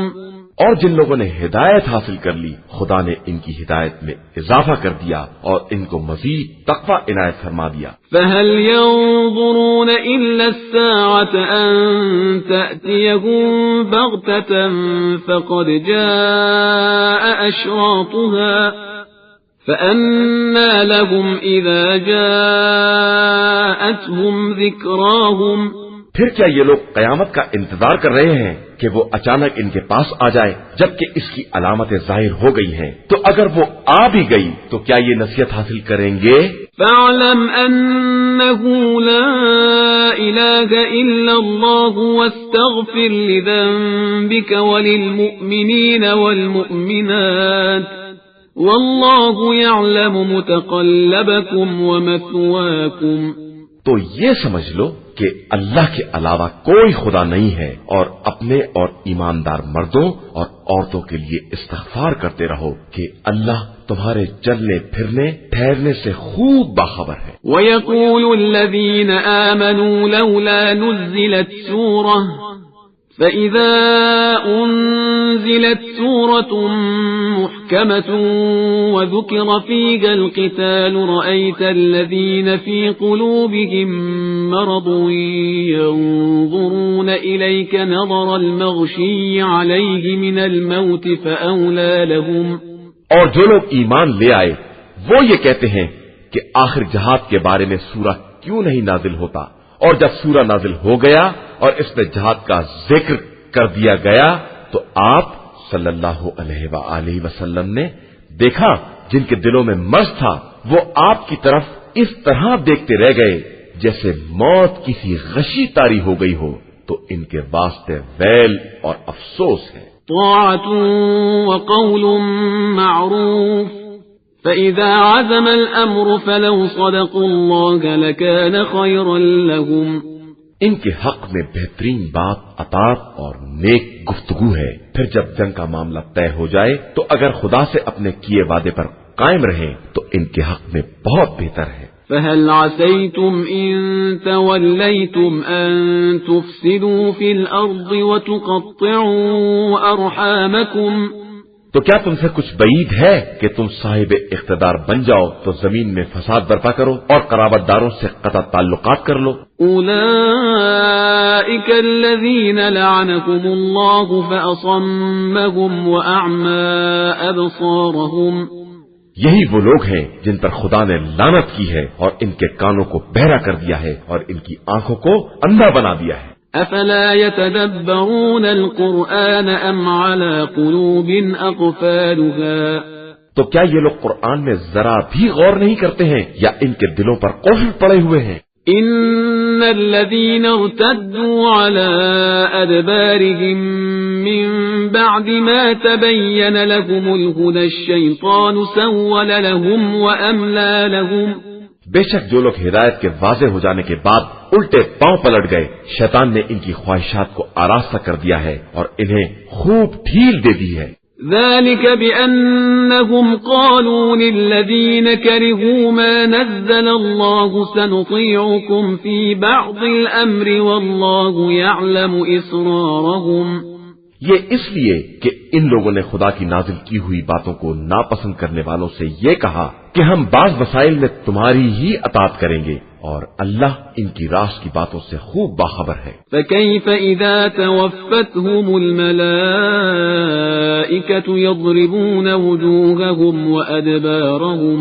اور جن لوگوں نے ہدایت حاصل کر لی خدا نے ان کی ہدایت میں اضافہ کر دیا اور ان کو مزید تقوی عنایت فرما دیا. فهل ينظرون إلا الساعة أن تأتيهم بغتة فقد جاء أشراطها فأنى لهم إذا جاءتهم ذكراهم. پھر کیا یہ لوگ قیامت کا انتظار کر رہے ہیں کہ وہ اچانک ان کے پاس آ جائے جبکہ اس کی علامتیں ظاہر ہو گئی ہیں؟ تو اگر وہ آ بھی گئی تو کیا یہ نصیحت حاصل کریں گے؟ فاعلم أنه لا إله إلا الله واستغفر لذنبك وللمؤمنين والمؤمنات والله يعلم متقلبكم ومثواكم. تو یہ سمجھ لو کہ اللہ کے علاوہ کوئی خدا نہیں ہے اور اپنے اور ایماندار مردوں اور عورتوں کے لیے استغفار کرتے رہو کہ اللہ تمہارے چلنے پھرنے ٹھہرنے سے خوب باخبر ہے۔ وَيَقُولُ الَّذِينَ آمَنُوا لَوْلَا نُزِّلَتْ سُورَةٌ فَإِذَا أُنزِلَتْ سُورَةٌ مُحْكَمَةٌ وَذُكِرَ فِيهَا الْقِتَالُ رَأَيْتَ الَّذِينَ فِي قُلُوبِهِم مَّرَضٌ يَنظُرُونَ إِلَيْكَ نَظَرَ الْمَغْشِيِّ عَلَيْهِ مِنَ الْمَوْتِ فَأَوْلَى لَهُمْ۔ اور جو لوگ ایمان لے آئے وہ یہ کہتے ہیں کہ آخر جہاد کے بارے میں سورہ کیوں نہیں نازل ہوتا، اور جب سورہ نازل ہو گیا اور اس میں جہاد کا ذکر کر دیا گیا تو آپ صلی اللہ علیہ وآلہ وسلم نے دیکھا جن کے دلوں میں مرض تھا وہ آپ کی طرف اس طرح دیکھتے رہ گئے جیسے موت کسی غشی طاری ہو گئی ہو، تو ان کے واسطے ویل اور افسوس ہے۔ طاعة وقول معروف فإذا عزم الأمر فلو صدقوا الله لكان خيرا لهم۔ ان کے حق میں بہترین بات اطاعت اور نیک گفتگو ہے، پھر جب جنگ کا معاملہ طے ہو جائے تو اگر خدا سے اپنے کیے وعدے پر قائم رہیں تو ان کے حق میں بہت بہتر ہے۔ فهل عسيتم إن توليتم أن تفسدوا في الأرض وتقطعوا أرحامكم؟ تو کیا تم سے کچھ بعید ہے کہ تم صاحب اقتدار بن جاؤ تو زمین میں فساد برپا کرو اور قرابت داروں سے قطع تعلقات کر لو؟ أولئك الذين لعنهم الله فأصمهم وأعمى أبصارهم۔ یہی وہ لوگ ہیں جن پر خدا نے لعنت کی ہے اور ان کے کانوں کو بہرا کر دیا ہے اور ان کی آنکھوں کو اندھا بنا دیا ہے۔ افلا يتدبرون القرآن ام على قلوب اقفالها؟ تو کیا یہ لوگ قرآن میں ذرا بھی غور نہیں کرتے ہیں یا ان کے دلوں پر قفل پڑے ہوئے ہیں؟ ان الذين ارتدوا على ادبارهم من بعد ما تبين لهم الهدى الشيطان سول لهم واملى لهم۔ بے شک جو لوگ ہدایت کے واضح ہو جانے کے بعد الٹے پاؤں پلٹ گئے، شیطان نے ان کی خواہشات کو آراستہ کر دیا ہے اور انہیں خوب ڈھیل دے دی ہے۔ ذلك بأنهم قالوا للذين كرهوا ما نزل الله سنطيعكم في بعض الأمر والله يعلم إسرارهم۔ یہ اس لیے کہ ان لوگوں نے خدا کی نازل کی ہوئی باتوں کو ناپسند کرنے والوں سے یہ کہا کہ ہم بعض مسائل میں تمہاری ہی اطاعت کریں گے، اور اللہ ان کی راز کی باتوں سے خوب باخبر ہے۔ فكيف إذا توفتهم الملائكة يضربون وجوههم وأدبارهم؟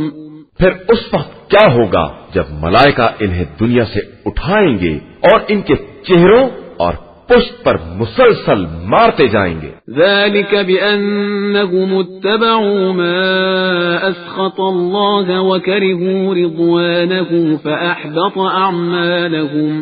پھر اس وقت کیا ہوگا جب ملائکہ انہیں دنیا سے اٹھائیں گے اور ان کے چہروں اور پشت پر مسلسل مارتے جائیں گے۔ ذلك بأنهم اتبعوا ما أسخط الله وكرهوا رضوانه فأحبط أعمالهم۔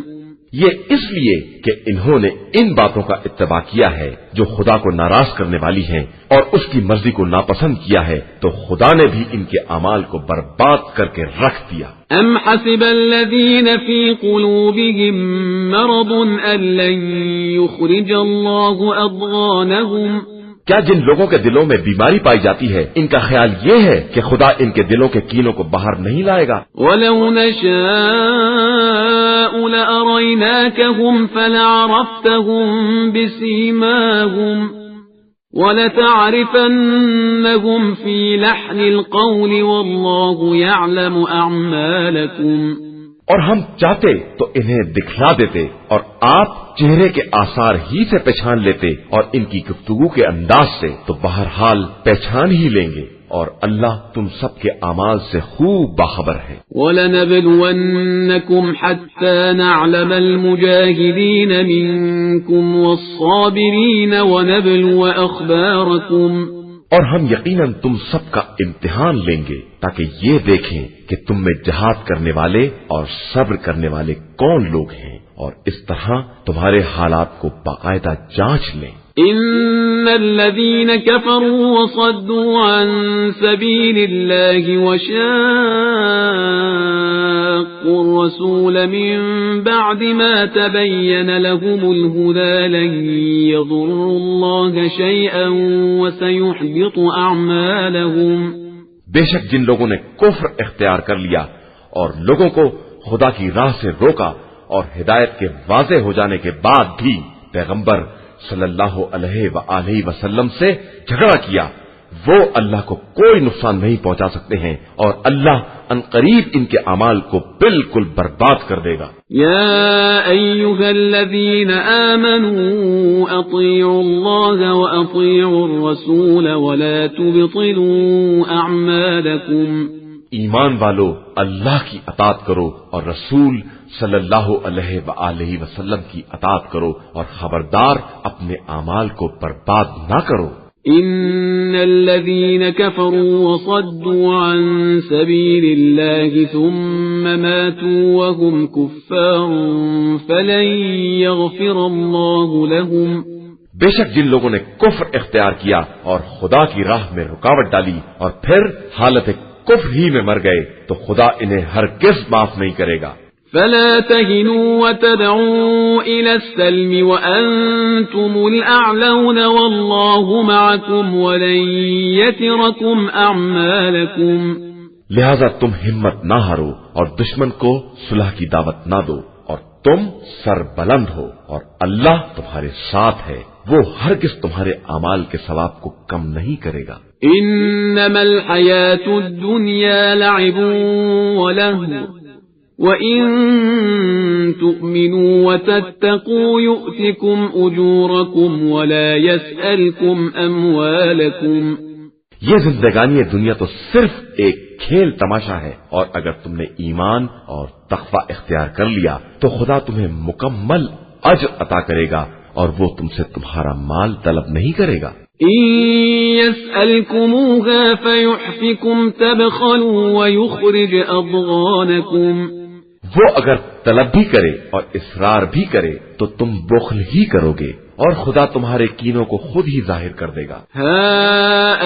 یہ اس لیے کہ انہوں نے ان باتوں کا اتباع کیا ہے جو خدا کو ناراض کرنے والی ہیں اور اس کی مرضی کو ناپسند کیا ہے، تو خدا نے بھی ان کے اعمال کو برباد کر کے رکھ دیا۔ ام حسب الذين في قلوبهم مرض ان لن يخرج الله اضغانهم؟ کیا جن لوگوں کے دلوں میں بیماری پائی جاتی ہے ان کا خیال یہ ہے کہ خدا ان کے دلوں کے کینوں کو باہر نہیں لائے گا؟ وَلَوْ نَشَاءُ لَأَرَيْنَاكَهُمْ فَلَعَرَفْتَهُمْ بِسِيمَاهُمْ وَلَتَعْرِفَنَّهُمْ فِي لَحْنِ الْقَوْلِ وَاللَّهُ يَعْلَمُ أَعْمَالَكُمْ۔ اور ہم چاہتے تو انہیں دکھلا دیتے اور آپ چہرے کے آثار ہی سے پہچان لیتے اور ان کی گفتگو کے انداز سے تو بہرحال پہچان ہی لیں گے، اور اللہ تم سب کے اعمال سے خوب باخبر ہے۔ وَلَنَبْلُوَنَّكُمْ حَتَّى نَعْلَمَ الْمُجَاهِدِينَ مِنكُمْ وَالصَّابِرِينَ وَنَبْلُوَ أَخْبَارَكُمْ۔ اور ہم یقیناً تم سب کا امتحان لیں گے تاکہ یہ دیکھیں کہ تم میں جہاد کرنے والے اور صبر کرنے والے کون لوگ ہیں، اور اس طرح تمہارے حالات کو باقاعدہ جانچ لیں۔ ان الذين كفروا وصدوا عن سبيل الله وشاقوا الرسول من بعد ما تبين لهم الهدى لن يضروا الله شيئا وسيحبط اعمالهم۔ بے شک جن لوگوں نے کفر اختیار کر لیا اور لوگوں کو خدا کی راہ سے روکا اور ہدایت کے واضح ہو جانے کے بعد بھی پیغمبر صلی اللہ علیہ وآلہ وسلم سے جھگڑا کیا، وہ اللہ کو کوئی نقصان نہیں پہنچا سکتے ہیں اور اللہ عنقریب ان کے اعمال کو بالکل برباد کر دے گا۔ یا ایھا الذین آمنوا اطیعوا اللہ واطیعوا الرسول ولا تبطلوا اعمالکم، ایمان والو اللہ کی اطاعت کرو اور رسول صلی اللہ علیہ وآلہ وسلم کی اطاعت کرو اور خبردار اپنے اعمال کو برباد نہ کرو۔ ان الذين كفروا وصدوا عن سبيل الله ثم ماتوا وهم كفار فلن يغفر الله لهم، بے شک جن لوگوں نے کفر اختیار کیا اور خدا کی راہ میں رکاوٹ ڈالی اور پھر حالت کفر ہی میں مر گئے تو خدا انہیں ہرگز معاف نہیں کرے گا۔ فلا تهنوا وتدعوا إلى السلم وأنتم الأعلون والله معكم ولن يتركم أعمالكم، لہذا تم ہمت نہ ہارو اور دشمن کو صلح کی دعوت نہ دو اور تم سر بلند ہو اور اللہ تمہارے ساتھ ہے، وہ ہرگز تمہارے اعمال کے ثواب کو کم نہیں کرے گا۔ انما الحياة الدنيا لعب ولهو وَإِن تُؤْمِنُوا وَتَتَّقُوا يُؤْتِكُمْ أُجُورَكُمْ وَلَا يَسْأَلْكُمْ أَمْوَالَكُمْ، یہ زندگانی دنیا تو صرف ایک کھیل تماشا ہے، اور اگر تم نے ایمان اور تقوی اختیار کر لیا تو خدا تمہیں مکمل اجر عطا کرے گا اور وہ تم سے تمہارا مال طلب نہیں کرے گا۔ إِن يَسْأَلْكُمُوهَا فَيُحْفِكُمْ تَبْخَلُوا وَيُخْرِجْ أَضْغَانَكُمْ، وہ اگر طلب بھی کرے اور اصرار بھی کرے تو تم بخل ہی کرو گے اور خدا تمہارے کینوں کو خود ہی ظاہر کر دے گا۔ ہا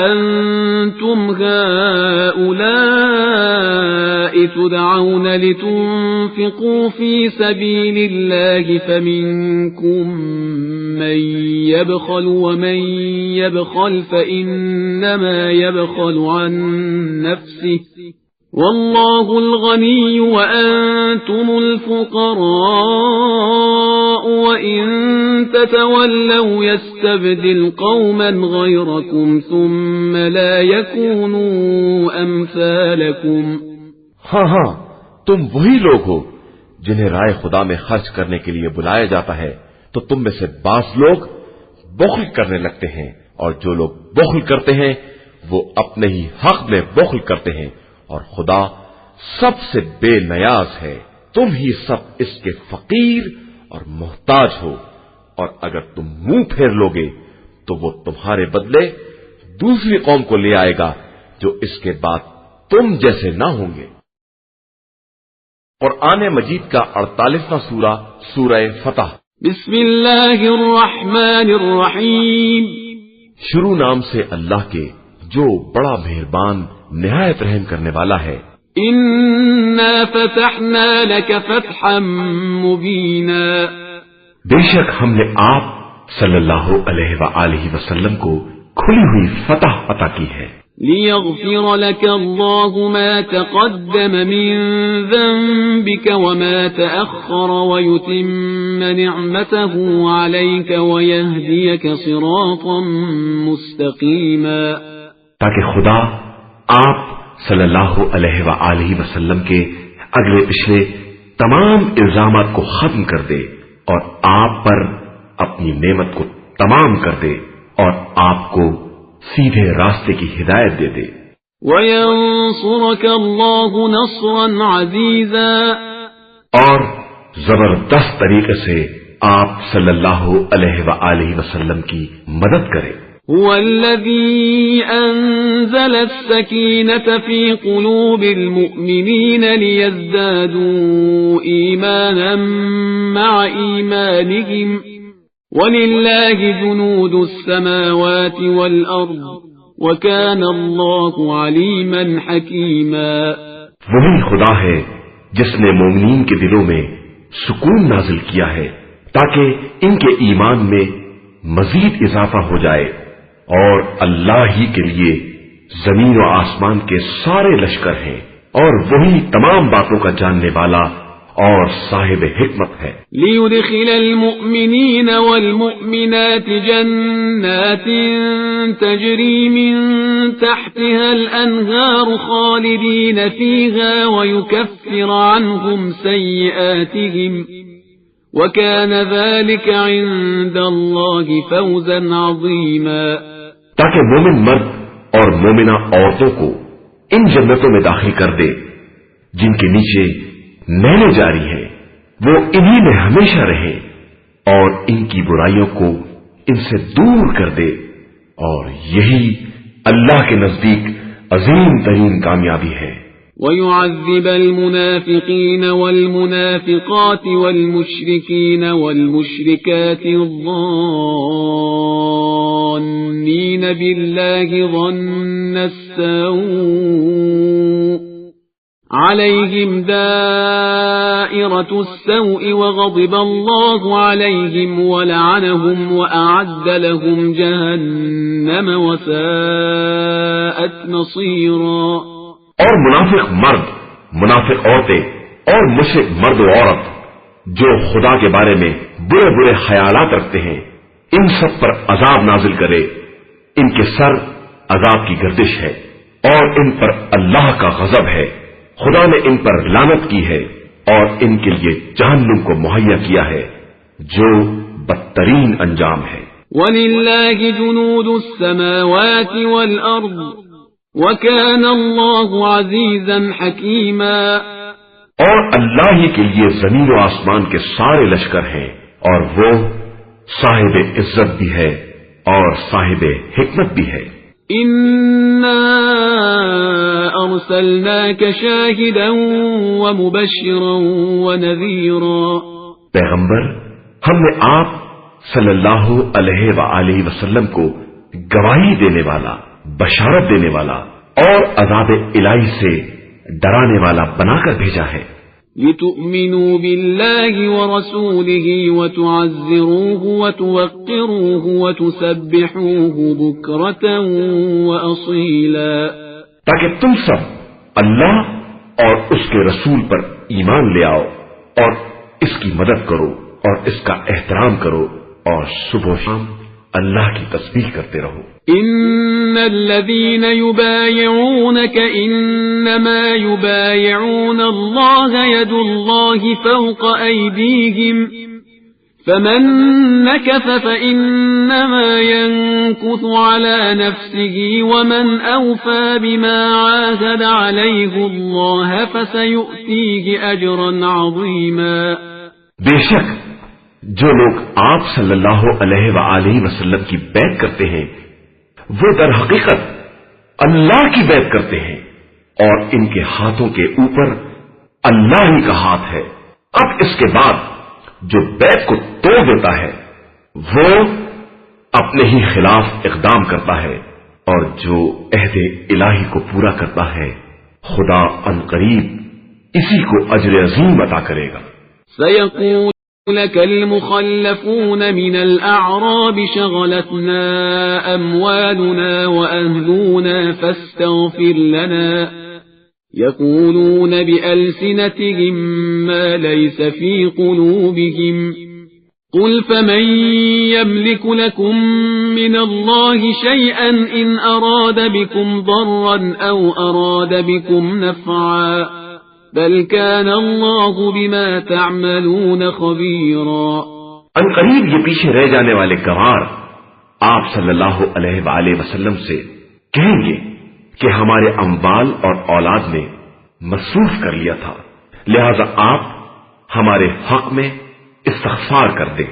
انتم هؤلاء تدعون لتنفقوا في سبيل الله فمنكم من يبخل ومن يبخل فإنما يبخل عن نفسه والله الغني وأنتم الفقراء وإن تتولوا يستبدل قوما غيركم ثم لا يكونوا أمثالكم۔ ہاں تم وہی لوگ ہو جنہیں رائے خدا میں خرچ کرنے کے لیے بلایا جاتا ہے، تو تم میں سے بعض لوگ بخل کرنے لگتے ہیں، اور جو لوگ بخل کرتے ہیں وہ اپنے ہی حق میں بخل کرتے ہیں، اور خدا سب سے بے نیاز ہے، تم ہی سب اس کے فقیر اور محتاج ہو، اور اگر تم منہ پھیر لوگے تو وہ تمہارے بدلے دوسری قوم کو لے آئے گا جو اس کے بعد تم جیسے نہ ہوں گے۔ قرآن مجید کا 48واں سورہ سورہ فتح۔ بسم اللہ الرحمن الرحیم، شروع نام سے اللہ کے جو بڑا مہربان نہایت رحم کرنے والا ہے۔ انا فتحنا لك فتحا مبینا، بے شک ہم نے آپ صلی اللہ علیہ وآلہ وسلم کو کھلی ہوئی فتح عطا کی ہے۔ ليغفر لك الله ما تقدم من ذنبك وما تأخر ويتم نعمته عليك ويهديك صراطا مستقيما، تاکہ خدا آپ صلی اللہ علیہ وآلہ وسلم کے اگلے پچھلے تمام الزامات کو ختم کر دے اور آپ پر اپنی نعمت کو تمام کر دے اور آپ کو سیدھے راستے کی ہدایت دے دے۔ وَيَنصُرَكَ اللَّهُ نَصْرًا عَزِيزًا، اور زبردست طریقے سے آپ صلی اللہ علیہ وآلہ وسلم کی مدد کرے۔ هو الذي أنزل السكينة في قلوب المؤمنين ليزدادوا إيمانا مع إيمانهم وَلِلَّهِ جُنُودُ السَّمَاوَاتِ وَالْأَرْضِ وَكَانَ اللَّهُ عَلِيمًا حَكِيمًا۔ وہی خدا ہے جس نے مومنین کے دلوں میں سکون نازل کیا ہے تاکہ ان کے ایمان میں مزید اضافہ ہو جائے، اور اللہ ہی کے لیے زمین و آسمان کے سارے لشکر ہیں، اور وہی تمام باتوں کا جاننے والا اور صاحب حکمت ہے۔ ليدخل المؤمنين والمؤمنات جنات تجري من تحتها الأنهار خالدين فيها ويكفر عنهم سيئاتهم وكان ذلك عند الله فوزا عظيما، تاکہ مومن مرد اور مومنہ عورتوں کو ان جنتوں میں داخل کر دے جن کے نیچے نہریں جاری ہیں، وہ انہی میں ہمیشہ رہے اور ان کی برائیوں کو ان سے دور کر دے، اور یہی اللہ کے نزدیک عظیم ترین کامیابی ہے۔ ويعذب المنافقين والمنافقات والمشركين والمشركات الظانين بالله ظن السوء عليهم دائرة السوء وغضب الله عليهم ولعنهم وأعد لهم جهنم وساءت مصيرا۔ اور منافق مرد، منافق عورتیں اور مشرک مرد و عورت جو خدا کے بارے میں برے برے خیالات رکھتے ہیں، ان سب پر عذاب نازل کرے۔ ان کے سر عذاب کی گردش ہے اور ان پر اللہ کا غضب ہے۔ خدا نے ان پر لعنت کی ہے اور ان کے لیے جہنم کو مہیا کیا ہے جو بدترین انجام ہے۔ وَلِلَّهِ جُنُودُ السَّمَاوَاتِ وَالْأَرْضِ وَكَانَ اللَّهُ عَزِيزًا حَكِيمًا۔ اور اللہ ہی کے لیے زمین و آسمان کے سارے لشکر ہیں، اور وہ صاحب عزت بھی ہے اور صاحب حکمت بھی ہے۔ إِنَّا أَرْسَلْنَاكَ شَاهِدًا وَمُبَشِّرًا وَنَذِيرًا۔ پیغمبر، ہم نے آپ صلی اللہ علیہ وآلہ وسلم کو گواہی دینے والا، بشارت دینے والا اور عذاب الہی سے ڈرانے والا بنا کر بھیجا ہے۔ لِتُؤْمِنُوا بِاللَّهِ وَرَسُولِهِ وَتُعَزِّرُوهُ وَتُوَقِّرُوهُ وَتُسَبِّحُوهُ بُكْرَةً وَأَصِيلًا، تاکہ تم سب اللہ اور اس کے رسول پر ایمان لے آؤ اور اس کی مدد کرو اور اس کا احترام کرو اور صبح و شام اللہ کی تسبیح کرتے رہو۔ إن الذين يبايعونك إنما يبايعون الله يد الله فوق أيديهم فمن نكث فإنما ينكث على نفسه ومن أوفى بما عاهد عليه الله فسيؤتيه أجرا عظيما۔ بے شک جو لوگ آپ صلی اللہ علیہ وآلہ وسلم کی بیعت کرتے ہیں وہ در حقیقت اللہ کی بیعت کرتے ہیں، اور ان کے ہاتھوں کے اوپر اللہ ہی کا ہاتھ ہے۔ اب اس کے بعد جو بیعت کو توڑ دیتا ہے وہ اپنے ہی خلاف اقدام کرتا ہے، اور جو عہد الہی کو پورا کرتا ہے خدا عنقریب اسی کو اجر عظیم عطا کرے گا۔ سيقول لك المخلفون من الأعراب شغلتنا أموالنا وأهلنا فاستغفر لنا يقولون بألسنتهم ما ليس في قلوبهم قل فمن يملك لكم من الله شيئا إن أراد بكم ضرا أو أراد بكم نفعا بل كان الله بما تعملون خبيرا۔ ان قریب یہ پیچھے رہ جانے والے گوار آپ صلی اللہ علیہ وآلہ وسلم سے کہیں گے کہ ہمارے اموال اور اولاد نے مصروف کر لیا تھا، لہذا آپ ہمارے حق میں استغفار کر دیں۔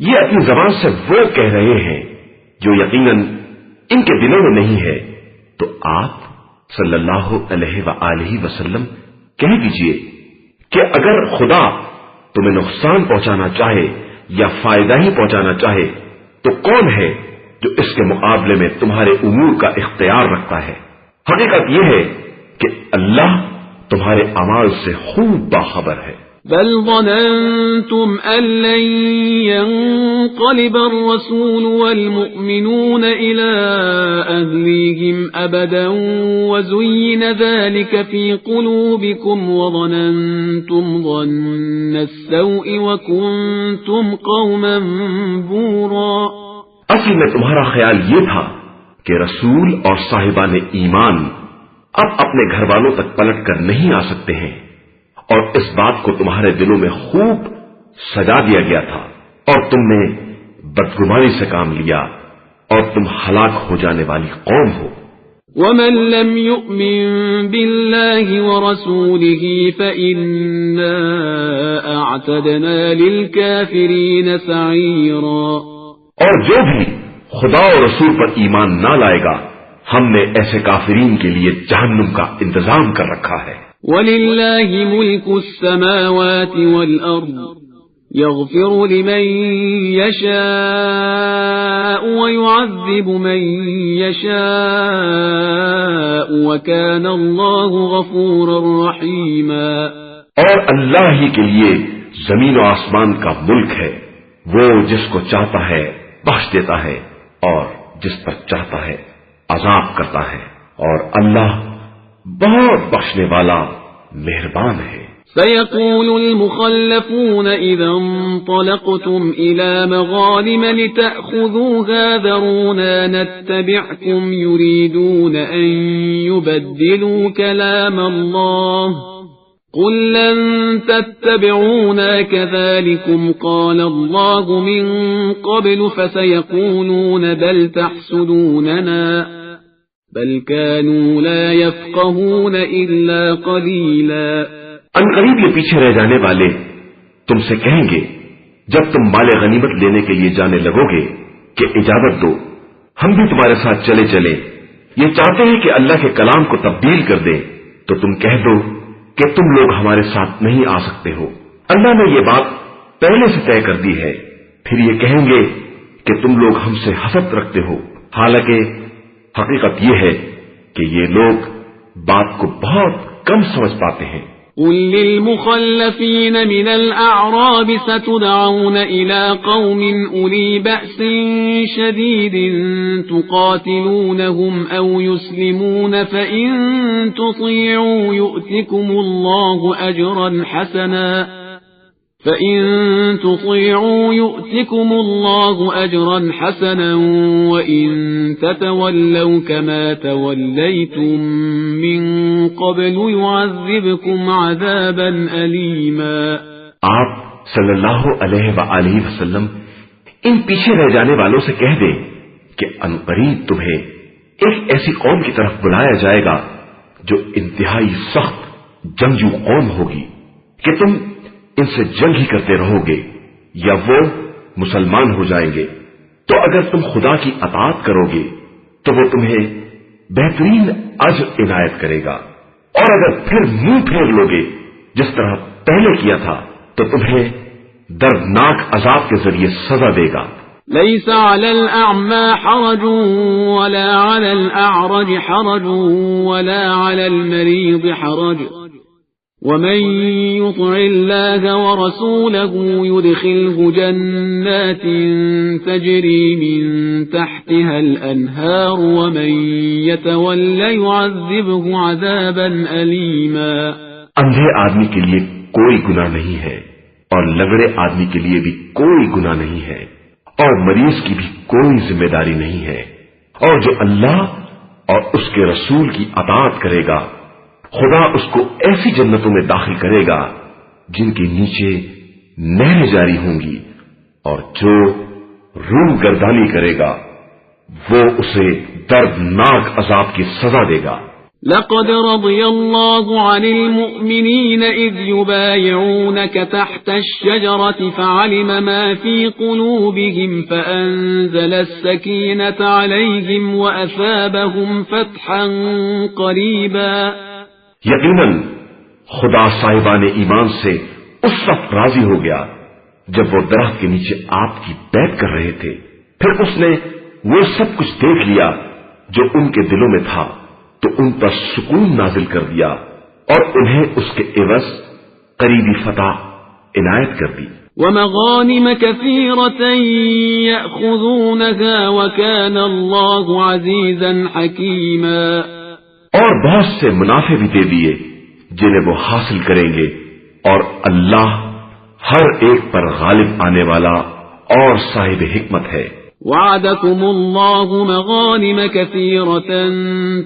یہ اپنی زبان سے وہ کہہ رہے ہیں جو یقیناً ان کے دلوں میں نہیں ہے، تو آپ صلی اللہ علیہ وآلہ وسلم کہہ دیجئے کہ اگر خدا تمہیں نقصان پہنچانا چاہے یا فائدہ ہی پہنچانا چاہے تو کون ہے جو اس کے مقابلے میں تمہارے امور کا اختیار رکھتا ہے؟ حقیقت یہ ہے کہ اللہ تمہارے اعمال سے خوب باخبر ہے۔ بل ظننتم أن لن ينقلب الرسول والمؤمنون إلى أهليهم أبدا وزين ذلك في قلوبكم وظننتم ظن السوء وكنتم قوما بورا. اصل میں تمہارا خیال یہ تھا کہ رسول اور صاحبان ایمان اب اپنے گھر والوں تک پلٹ کر نہیں آ سکتے ہیں، اور اس بات کو تمہارے دلوں میں خوب سجا دیا گیا تھا، اور تم نے بدگمانی سے کام لیا، اور تم ہلاک ہو جانے والی قوم ہو. ومن لم يؤمن بالله ورسوله فإنا أعتدنا للكافرين سعيرا. اور جو بھی خدا اور رسول پر ایمان نہ لائے گا ہم نے ایسے کافرین کے لیے جہنم کا انتظام کر رکھا ہے. وَلِلَّهِ مُلْكُ السَّمَاوَاتِ وَالْأَرْضِ يَغْفِرُ لِمَن يَشَاءُ وَيُعَذِّبُ مَن يَشَاءُ وَكَانَ اللَّهُ غَفُورًا رَّحِيمًا. اور اللہ ہی کے لیے زمین و آسمان کا ملک ہے، وہ جس کو چاہتا ہے بخش دیتا ہے اور جس پر چاہتا ہے عذاب کرتا ہے، اور اللہ بہت بخشنے والا مہربان ہے. سيقول المخلفون إذا انطلقتم إلى مغانم لتأخذوها ذرونا نتبعكم يريدون أن يبدلوا كلام الله قل لن تتبعونا كذلكم قال الله من قبل فسيقولون بل تحسدوننا بل كانوا لا يفقهون إلا قليلا. ان قریب یہ پیچھے رہ جانے والے تم سے کہیں گے جب تم مال غنیمت لینے کے لیے جانے لگو گے کہ اجازت دو ہم بھی تمہارے ساتھ چلے چلیں، یہ چاہتے ہیں کہ اللہ کے کلام کو تبدیل کر دیں، تو تم کہہ دو کہ تم لوگ ہمارے ساتھ نہیں آ سکتے ہو. اللہ نے یہ بات پہلے سے طے کر دی ہے، پھر یہ کہیں گے کہ تم لوگ ہم سے حسد رکھتے ہو، حالانکہ حقیقت یہ ہے کہ یہ لوگ بات کو بہت کم سمجھ پاتے ہیں. قل للمخلفين من الأعراب ستدعون إلى قوم أولي بأس شديد تقاتلونهم أو يسلمون فإن تطيعوا يؤتكم الله أجرا حسنا وإن تتولوا كما توليتم من قبل يعذبكم عذابا أليما. آپ صلی اللہ علیہ وآلہ وسلم ان پیچھے رہ جانے والوں سے کہہ دیں کہ عنقریب تمہیں ایک ایسی قوم کی طرف بلایا جائے گا جو انتہائی سخت جنگجو قوم ہوگی کہ تم ان سے جنگ ہی کرتے رہو گے یا وہ مسلمان ہو جائیں گے، تو اگر تم خدا کی اطاعت کرو گے تو وہ تمہیں بہترین اجر عنایت کرے گا، اور اگر پھر منہ پھیر لو گے جس طرح پہلے کیا تھا تو تمہیں دردناک عذاب کے ذریعے سزا دے گا. ليس على الأعمى حرج ولا على الأعرج حرج ولا على المريض حرج ومن يطع الله ورسوله يدخله جنات تجري من تحتها الأنهار ومن يتولى يعذبه عذابا أليما. اندھے آدمی کے لیے کوئی گناہ نہیں ہے اور لنگڑے آدمی کے لیے بھی کوئی گناہ نہیں ہے اور مریض کی بھی کوئی ذمہ داری نہیں ہے، اور جو اللہ اور اس کے رسول کی اطاعت کرے گا خدا اس کو ایسی جنتوں میں داخل کرے گا جن کے نیچے نہریں جاری ہوں گی، اور جو روح گردانی کرے گا وہ اسے دردناک عذاب کی سزا دے گا. لقد رضي الله عن المؤمنين إذ يبايعونك تحت الشجرة فعلم ما في قلوبهم فأنزل السكينة عليهم وأثابهم فتحا قريبا. یقیناً خدا صاحبان ایمان سے اس وقت راضی ہو گیا جب وہ درخت کے نیچے آپ کی بیعت کر رہے تھے، پھر اس نے وہ سب کچھ دیکھ لیا جو ان کے دلوں میں تھا تو ان پر سکون نازل کر دیا اور انہیں اس کے عوض قریبی فتح عنایت کر دی. ومغانم كثيرة يأخذونها وكان الله عزيزا حكيما. اور بہت سے منافع بھی دے دیے جنہیں وہ حاصل کریں گے، اور اللہ ہر ایک پر غالب آنے والا اور صاحب حکمت ہے. وعدكم الله مغانم كثيرة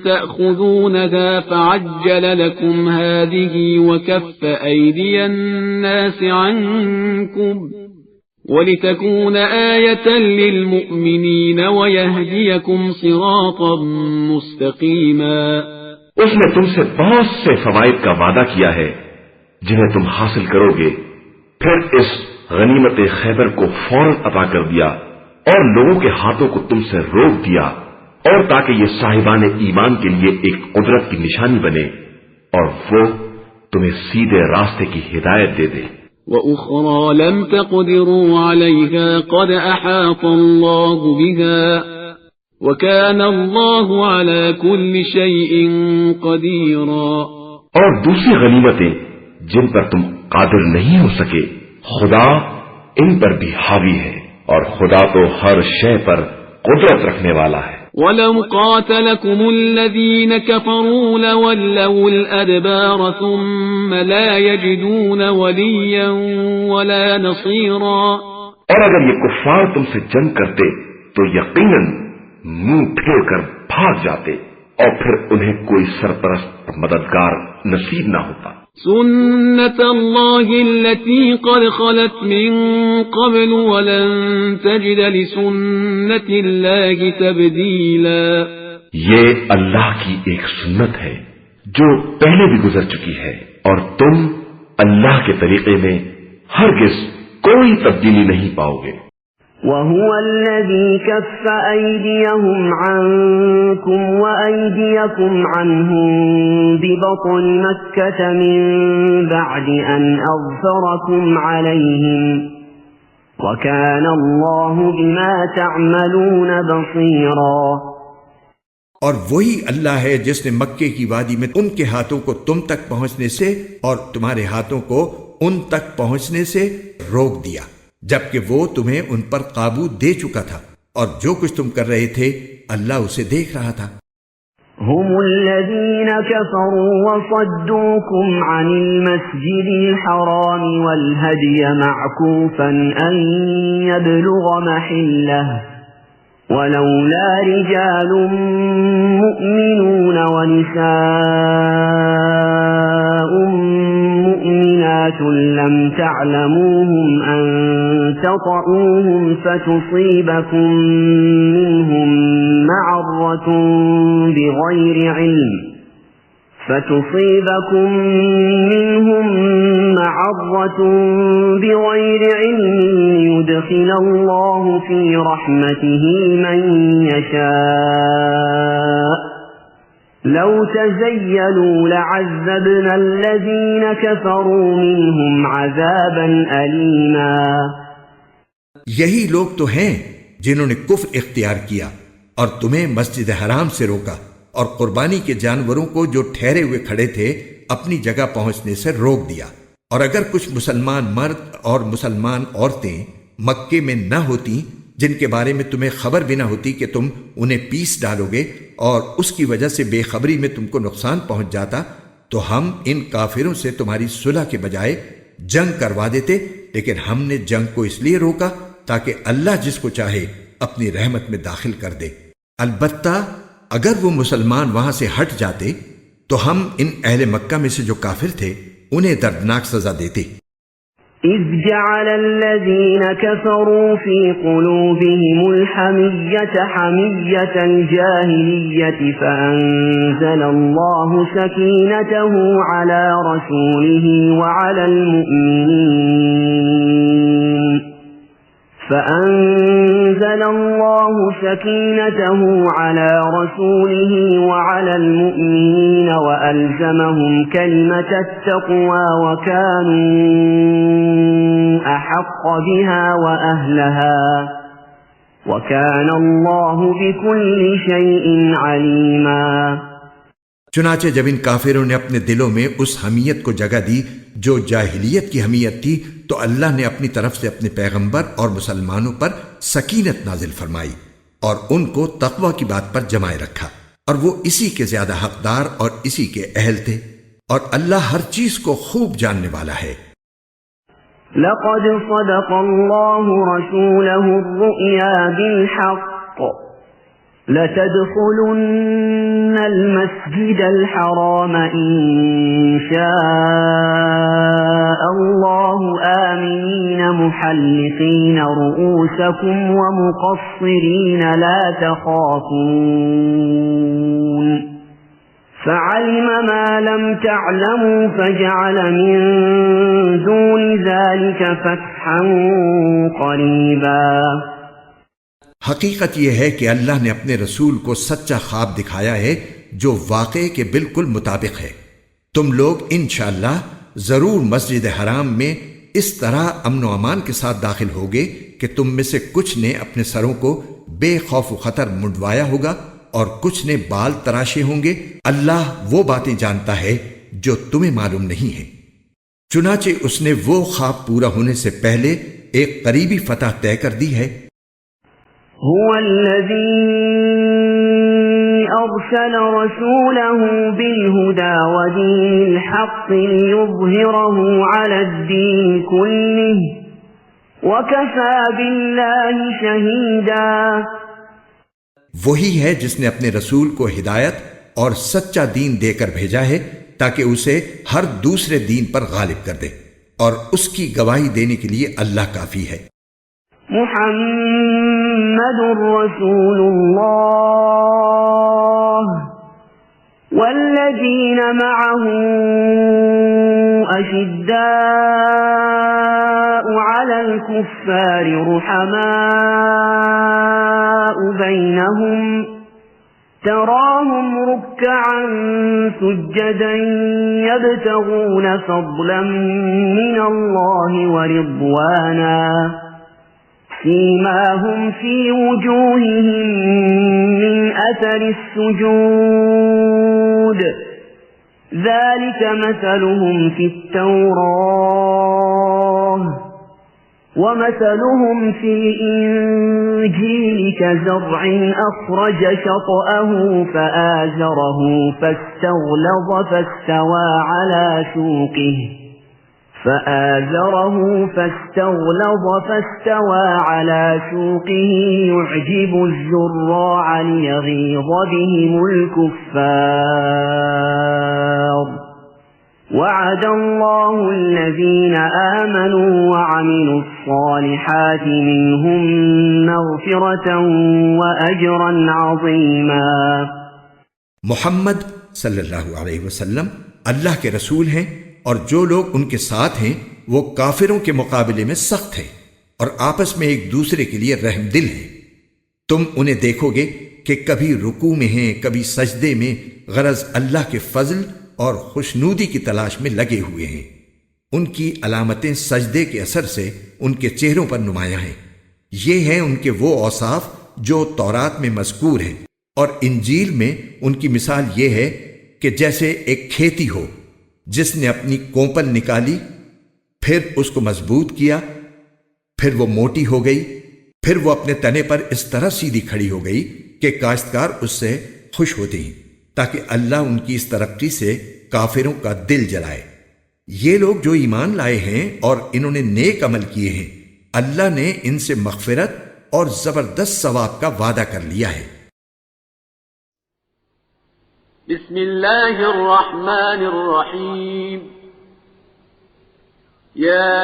تأخذونها فعجل لكم هذه وكف أيدي الناس عنكم ولتكون آية للمؤمنين ويهديكم صراطا مستقيما. اس نے تم سے بہت سے فوائد کا وعدہ کیا ہے جنہیں تم حاصل کرو گے، پھر اس غنیمت خیبر کو فوراً عطا کر دیا اور لوگوں کے ہاتھوں کو تم سے روک دیا، اور تاکہ یہ صاحبان ایمان کے لیے ایک قدرت کی نشانی بنے اور وہ تمہیں سیدھے راستے کی ہدایت دے دے. وَأُخْرَى لَمْ تَقْدِرُوا عَلَيْهَا قَدْ أَحَاطَ اللَّهُ بِهَا وَكَانَ اللَّهُ عَلَى كُلِّ شَيْءٍ قَدِيرًا. اور دوسری غنیمتیں جن پر تم قادر نہیں ہو سکے، خدا ان پر بھی حاوی ہے، اور خدا تو ہر شے پر قدرت رکھنے والا ہے. وَلَوْ قَاتَلَكُمُ الَّذِينَ كَفَرُوا لَوَلَّوُا الْأَدْبَارَ ثُمَّ لَا يَجِدُونَ وَلِيًّا وَلَا نَصِيرًا. اور اگر یہ کفار تم سے جنگ کرتے تو یقیناً منہ پھیر کر بھاگ جاتے، اور پھر انہیں کوئی سرپرست مددگار نصیب نہ ہوتا. سنت اللہ التي قد خلت من قبل ولن تجد لسنت اللہ تبدیلا. یہ اللہ کی ایک سنت ہے جو پہلے بھی گزر چکی ہے، اور تم اللہ کے طریقے میں ہرگز کوئی تبدیلی نہیں پاؤ گے. وَهُوَ الَّذِي كَفَّ أَيْدِيَهُمْ عَنكُمْ وَأَيْدِيَكُمْ عَنْهُمْ بِبَطْنِ مَكَّةَ مِنْ بَعْدِ أَنْ أَظْفَرَكُمْ عَلَيْهِمْ وَكَانَ اللَّهُ بِمَا تَعْمَلُونَ بَصِيرًا. اور وہی اللہ ہے جس نے مکے کی وادی میں ان کے ہاتھوں کو تم تک پہنچنے سے اور تمہارے ہاتھوں کو ان تک پہنچنے سے روک دیا، جبکہ وہ تمہیں ان پر قابو دے چکا تھا، اور جو کچھ تم کر رہے تھے اللہ اسے دیکھ رہا تھا. هم الذين كفروا وصدوكم عن المسجد الحرام والهدي معكوفا أن يبلغ محله ولولا رجال مؤمنون ونساء مؤمنات لم تعلموهم أن تطؤوهم فتصيبكم منهم معرة بغير علم ليدخل الله في رحمته من يشاء لو تزيلوا لعذبنا الذين كفروا منهم عذابا أليما. یہی لوگ تو ہیں جنہوں نے کفر اختیار کیا اور تمہیں مسجد حرام سے روکا، اور قربانی کے جانوروں کو جو ٹھہرے ہوئے کھڑے تھے اپنی جگہ پہنچنے سے روک دیا. اور اگر کچھ مسلمان مرد اور مسلمان عورتیں مکے میں نہ ہوتی جن کے بارے میں تمہیں خبر بھی نہ ہوتی کہ تم انہیں پیس ڈالو گے، اور اس کی وجہ سے بے خبری میں تم کو نقصان پہنچ جاتا، تو ہم ان کافروں سے تمہاری صلح کے بجائے جنگ کروا دیتے. لیکن ہم نے جنگ کو اس لیے روکا تاکہ اللہ جس کو چاہے اپنی رحمت میں داخل کر دے. البتہ اگر وہ مسلمان وہاں سے ہٹ جاتے تو ہم ان اہل مکہ میں سے جو کافر تھے انہیں دردناک سزا دیتے. إذ جعل الذين كفروا في قلوبهم الحمية حمية الجاهلية فأنزل الله سكينته على رسوله وعلى المؤمنين فأنزل الله سكينته على رسوله وعلى المؤمنين وألزمهم كلمة التقوى وكانوا أحق بها وأهلها وكان الله بكل شيء عليما. چنانچہ جب ان کافروں نے اپنے دلوں میں اس حمیت کو جگہ دی جو جاہلیت کی حمیت تھی تو اللہ نے اپنی طرف سے اپنے پیغمبر اور مسلمانوں پر سکینت نازل فرمائی اور ان کو تقوی کی بات پر جمائے رکھا، اور وہ اسی کے زیادہ حقدار اور اسی کے اہل تھے، اور اللہ ہر چیز کو خوب جاننے والا ہے۔ لقد صدق الله رسوله الرؤيا بالحق لتدخلن المسجد الحرام إن شاء الله آمنين محلقين رؤوسكم ومقصرين لا تخافون فعلم ما لم تعلموا فجعل من دون ذلك فتحا قريبا۔ حقیقت یہ ہے کہ اللہ نے اپنے رسول کو سچا خواب دکھایا ہے جو واقعے کے بالکل مطابق ہے۔ تم لوگ انشاءاللہ ضرور مسجد حرام میں اس طرح امن و امان کے ساتھ داخل ہوگے کہ تم میں سے کچھ نے اپنے سروں کو بے خوف و خطر منڈوایا ہوگا اور کچھ نے بال تراشے ہوں گے۔ اللہ وہ باتیں جانتا ہے جو تمہیں معلوم نہیں ہے۔ چنانچہ اس نے وہ خواب پورا ہونے سے پہلے ایک قریبی فتح طے کر دی ہے۔ هو الذي أرسل رسوله بالهدى ودين الحق ليظهره على الدين كله وكفى بالله شهيدا۔ وہی ہے جس نے اپنے رسول کو ہدایت اور سچا دین دے کر بھیجا ہے تاکہ اسے ہر دوسرے دین پر غالب کر دے، اور اس کی گواہی دینے کے لیے اللہ کافی ہے۔ محمد رسول الله والذين معه أشداء على الكفار رحماء بينهم تراهم ركعا سجدا يبتغون فضلا من الله ورضوانا سيماهم في وجوههم من أثر السجود ذلك مثلهم في التوراة ومثلهم في الإنجيل كزرع أخرج شطأه فآزره فاستغلظ فاستوى على سوقه يعجب الزراع ليغيظ بهم الكفار وعد الله الذين آمنوا وعملوا الصالحات منهم مغفرة وأجرا عظيما۔ محمد صلی اللہ علیہ وسلم اللہ کے رسول ہیں، اور جو لوگ ان کے ساتھ ہیں وہ کافروں کے مقابلے میں سخت ہیں اور آپس میں ایک دوسرے کے لیے رحم دل ہیں۔ تم انہیں دیکھو گے کہ کبھی رکوع میں ہیں، کبھی سجدے میں، غرض اللہ کے فضل اور خوشنودی کی تلاش میں لگے ہوئے ہیں۔ ان کی علامتیں سجدے کے اثر سے ان کے چہروں پر نمایاں ہیں۔ یہ ہیں ان کے وہ اوصاف جو تورات میں مذکور ہیں، اور انجیل میں ان کی مثال یہ ہے کہ جیسے ایک کھیتی ہو جس نے اپنی کوپل نکالی، پھر اس کو مضبوط کیا، پھر وہ موٹی ہو گئی، پھر وہ اپنے تنے پر اس طرح سیدھی کھڑی ہو گئی کہ کاشتکار اس سے خوش ہوتے ہیں، تاکہ اللہ ان کی اس ترقی سے کافروں کا دل جلائے۔ یہ لوگ جو ایمان لائے ہیں اور انہوں نے نیک عمل کیے ہیں، اللہ نے ان سے مغفرت اور زبردست ثواب کا وعدہ کر لیا ہے۔ بسم الله الرحمن الرحيم يا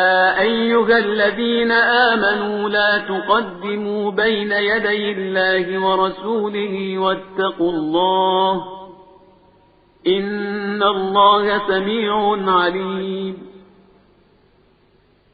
أيها الذين آمنوا لا تقدموا بين يدي الله ورسوله واتقوا الله إن الله سميع عليم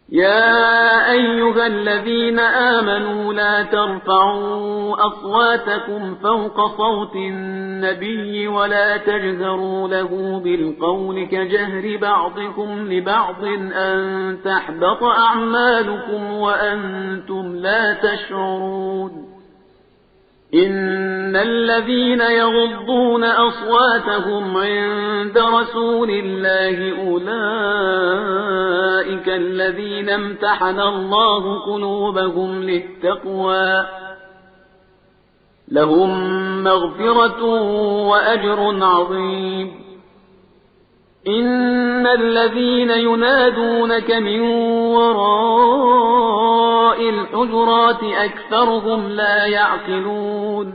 يا أيها الذين آمنوا لا ترفعوا أصواتكم فوق صوت النبي ولا تجهروا له بالقول كجهر بعضكم لبعض أن تحبط أعمالكم وأنتم لا تشعرون إن الذين يغضون أصواتهم عند رسول الله أولئك الذين امتحن الله قلوبهم للتقوى لهم مغفرة وأجر عظيم إن الذين ينادونك من وراء الحجرات أكثرهم لا يعقلون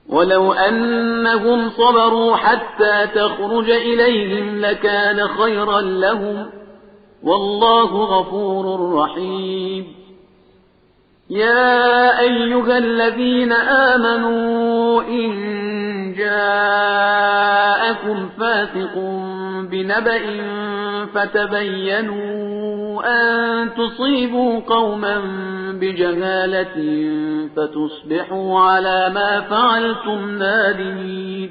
ولو أنهم صبروا حتى تخرج إليهم لكان خيرا لهم والله غفور رحيم يا أيها الذين آمنوا إن جاءكم فاسق بنبأ فتبينوا أن تصيبوا قوما بجهالة فتصبحوا على ما فعلتم نادمين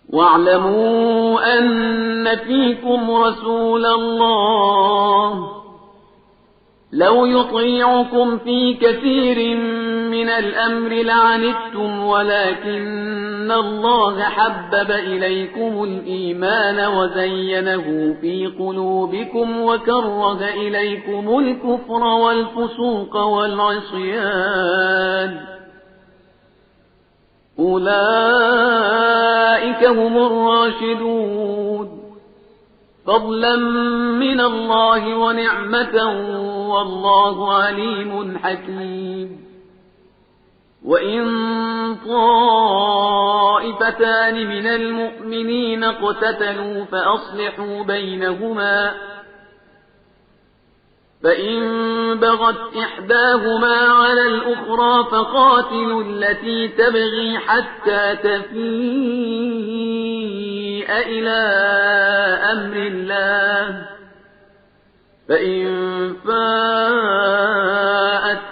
واعلموا أن فيكم رسول الله لو يطيعكم في كثير من الأمر لعنتم ولكن الله حبب إليكم الإيمان وزينه في قلوبكم وكره إليكم الكفر والفسوق والعصيان أولئك هم الراشدون فضلا من الله ونعمة والله عليم حكيم وإن طائفتان من المؤمنين اقتتلوا فأصلحوا بينهما فإن بغت إحداهما على الأخرى فقاتلوا التي تبغي حتى تفيء إلى أمر الله فإن فاءت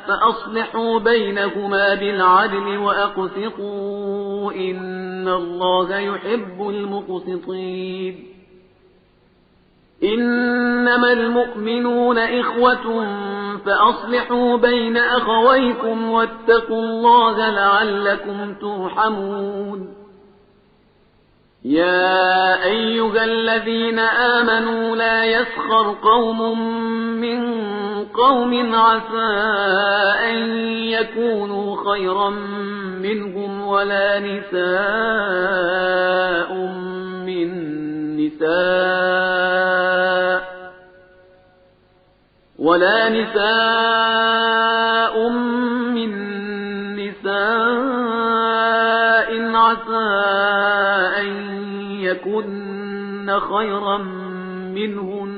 فأصلحوا بينهما بالعدل وأقسطوا إن الله يحب المقسطين إنما المؤمنون إخوة فأصلحوا بين أخويكم واتقوا الله لعلكم ترحمون يا أيها الذين آمنوا لا يسخر قوم من قوم عسى أن يكونوا خيرا منهم ولا نساء من نساء عسى أن يكن خيرا منهن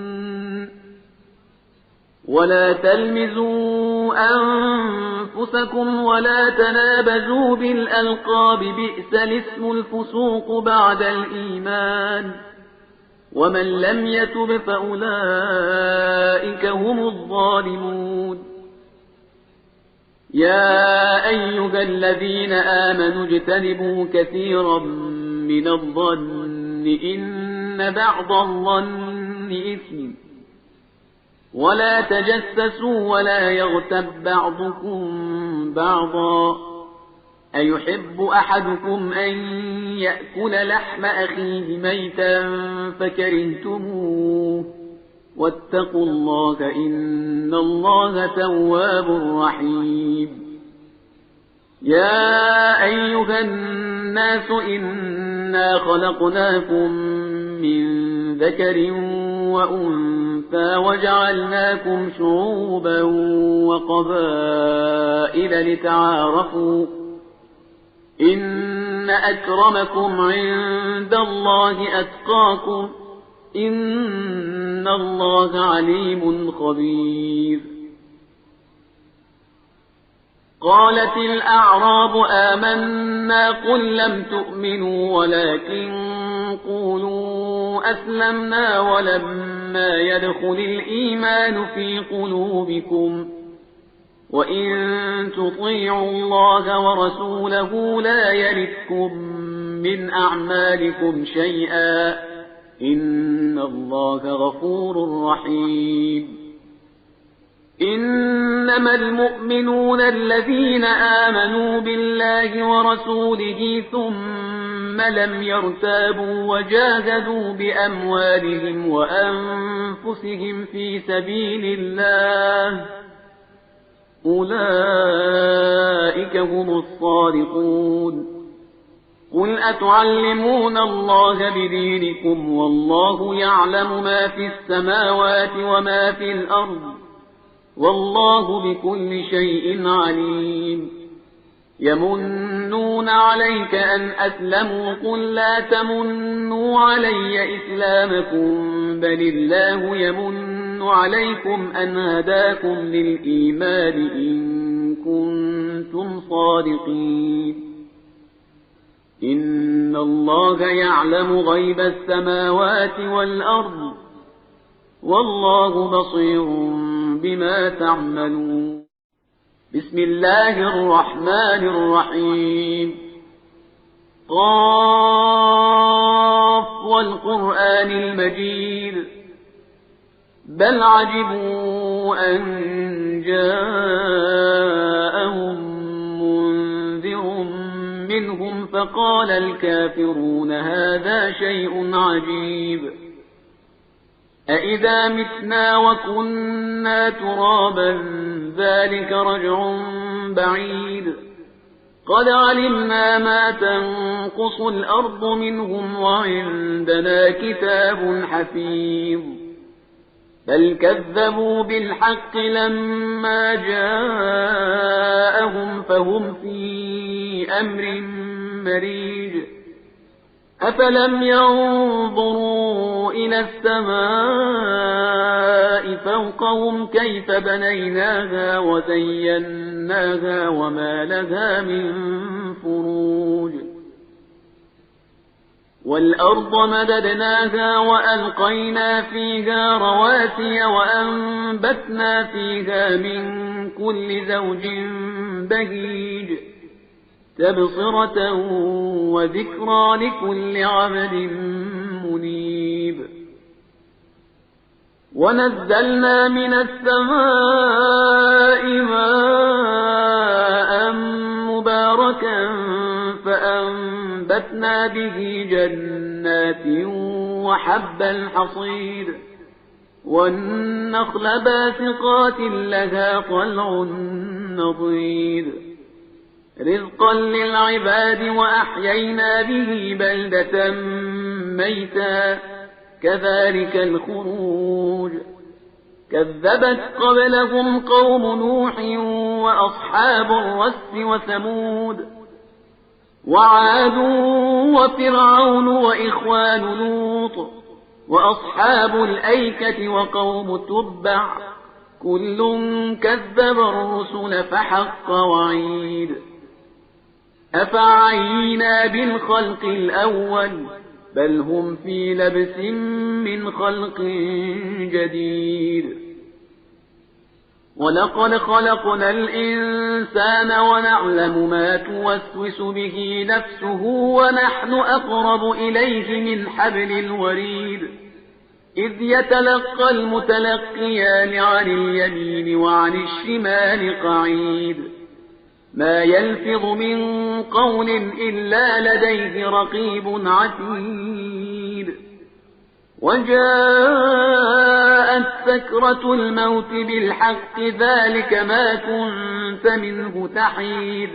ولا تلمزوا أنفسكم ولا تنابزوا بالألقاب بئس الاسم الفسوق بعد الإيمان ومن لم يتب فأولئك هم الظالمون يا أيها الذين آمنوا اجتنبوا كثيرا من الظن إن بعض الظن إثم ولا تجسسوا ولا يغتب بعضكم بعضا أيحب أحدكم أن يأكل لحم أخيه ميتا فكرهتموه واتقوا الله إن الله تواب رحيم يا أيها الناس إنا خلقناكم من ذكر وأنثى وجعلناكم شعوبا وقبائل لتعارفوا إن أكرمكم عند الله أتقاكم إن الله عليم خبير قالت الأعراب آمنا قل لم تؤمنوا ولكن قولوا أسلمنا ولما يدخل الإيمان في قلوبكم وإن تطيعوا الله ورسوله لا يلتكم من أعمالكم شيئا إن الله غفور رحيم إنما المؤمنون الذين آمنوا بالله ورسوله ثم لم يرتابوا وجاهدوا بأموالهم وأنفسهم في سبيل الله أولئك هم الصادقون قل أتعلمون الله بدينكم والله يعلم ما في السماوات وما في الأرض والله بكل شيء عليم يمنون عليك أن أسلموا قل لا تمنوا علي إسلامكم بل الله يمن عليكم أن هداكم للإيمان إن كنتم صادقين إن الله يعلم غيب السماوات والأرض والله بصير بما تعملون بسم الله الرحمن الرحيم قاف والقرآن المجيد بل عجبوا أن جاءهم منذر منهم فقال الكافرون هذا شيء عجيب أإذا متنا وكنا ترابا ذلك رجع بعيد قد علمنا ما تنقص الأرض منهم وعندنا كتاب حفيظ بل كذبوا بالحق لما جاءهم فهم في أمر مريج أفلم ينظروا إلى السماء فوقهم كيف بنيناها وزيناها وما لها من فروج والأرض مددناها وألقينا فيها رواسي وأنبتنا فيها من كل زوج بهيج تبصرة وذكرى لكل عبد منيب ونزلنا من السماء ماء مباركا فأنبتنا به جنات وحب الحصيد والنخل باسقات لها طلع نضيد رزقا للعباد وأحيينا به بلدة ميتا كذلك الخروج كذبت قبلهم قوم نوح وأصحاب الرس وثمود وعاد وفرعون وإخوان لوط وأصحاب الأيكة وقوم تبع كل كذب الرسل فحق وعيد أفعينا بالخلق الأول بل هم في لبس من خلق جديد ولقد خلقنا الإنسان ونعلم ما توسوس به نفسه ونحن أقرب إليه من حبل الوريد إذ يتلقى المتلقيان عن اليمين وعن الشمال قعيد ما يلفظ من قول إلا لديه رقيب عتيد وجاءت سكرة الموت بالحق ذلك ما كنت منه تحيد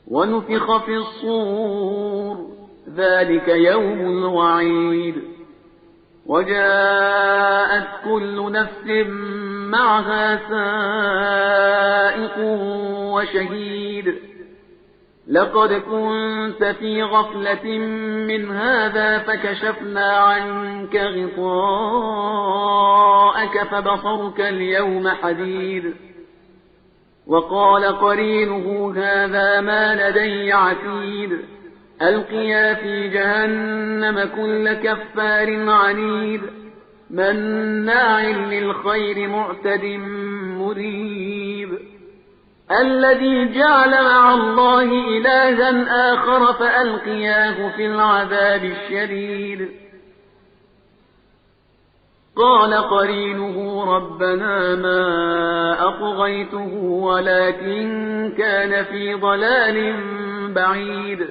ونفخ في الصور ذلك يوم الوعيد وجاءت كل نفس معها سائق وشهيد لقد كنت في غفلة من هذا فكشفنا عنك غطاءك فبصرك اليوم حديد وقال قرينه هذا ما لدي عتيد ألقيا في جهنم كل كفار عنيد مناع للخير معتد مريب الذي جعل مع الله إلها آخر فألقياه في العذاب الشديد قال قرينه ربنا ما أطغيته ولكن كان في ضلال بعيد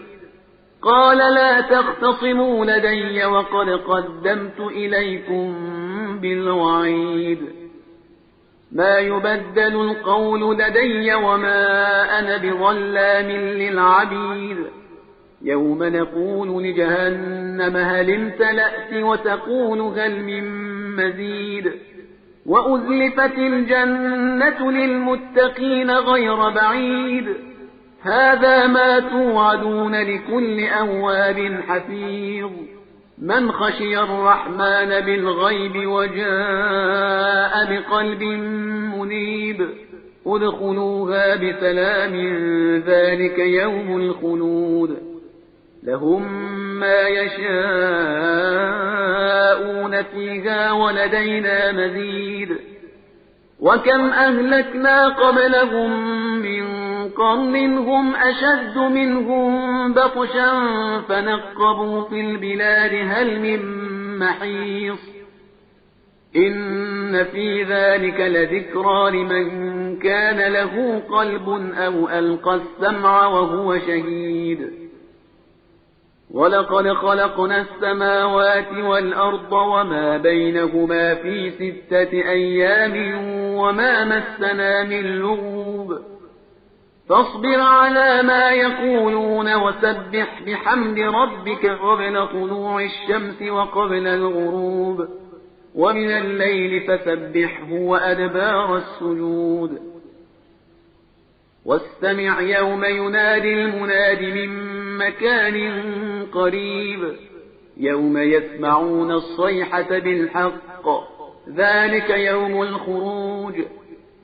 قال لا تختصموا لدي وقد قدمت إليكم بالوعيد ما يبدل القول لدي وما أنا بظلام للعبيد يوم نقول لجهنم هل امتلأت وتقول هل من مزيد وأزلفت الجنة للمتقين غير بعيد هذا ما توعدون لكل أواب حفيظ من خشي الرحمن بالغيب وجاء بقلب منيب ادخلوها بسلام ذلك يوم الخلود لهم ما يشاءون فيها ولدينا مزيد وكم أهلكنا قبلهم من قرن هم أشد منهم بطشا فنقبوا في البلاد هل من محيص إن في ذلك لذكرى لمن كان له قلب أو ألقى السمع وهو شهيد ولقد خلقنا السماوات والأرض وما بينهما في 6 أيام وما مسنا من لغوب فاصبر على ما يقولون وسبح بحمد ربك قبل طلوع الشمس وقبل الغروب ومن الليل فسبحه وأدبار السجود واستمع يوم ينادي المناد من مكان قريب يوم يسمعون الصيحة بالحق ذلك يوم الخروج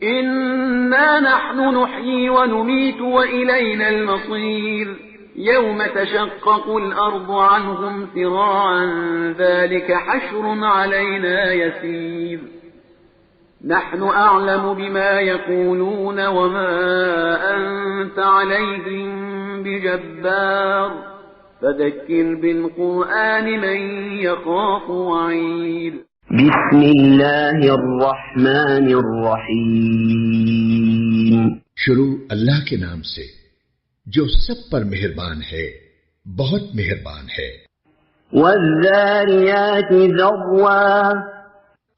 إنا نحن نحيي ونميت وإلينا المصير يوم تشقق الأرض عنهم سراعا ذلك حشر علينا يسير نحن أعلم بما يقولون وما أنت عليهم بجبار فذكر بالقرآن من يخاف وعيد بسم الله الرحمن الرحیم شروع اللہ کے نام سے جو سب پر مہربان ہے بہت مہربان ہے والذاریات ذروا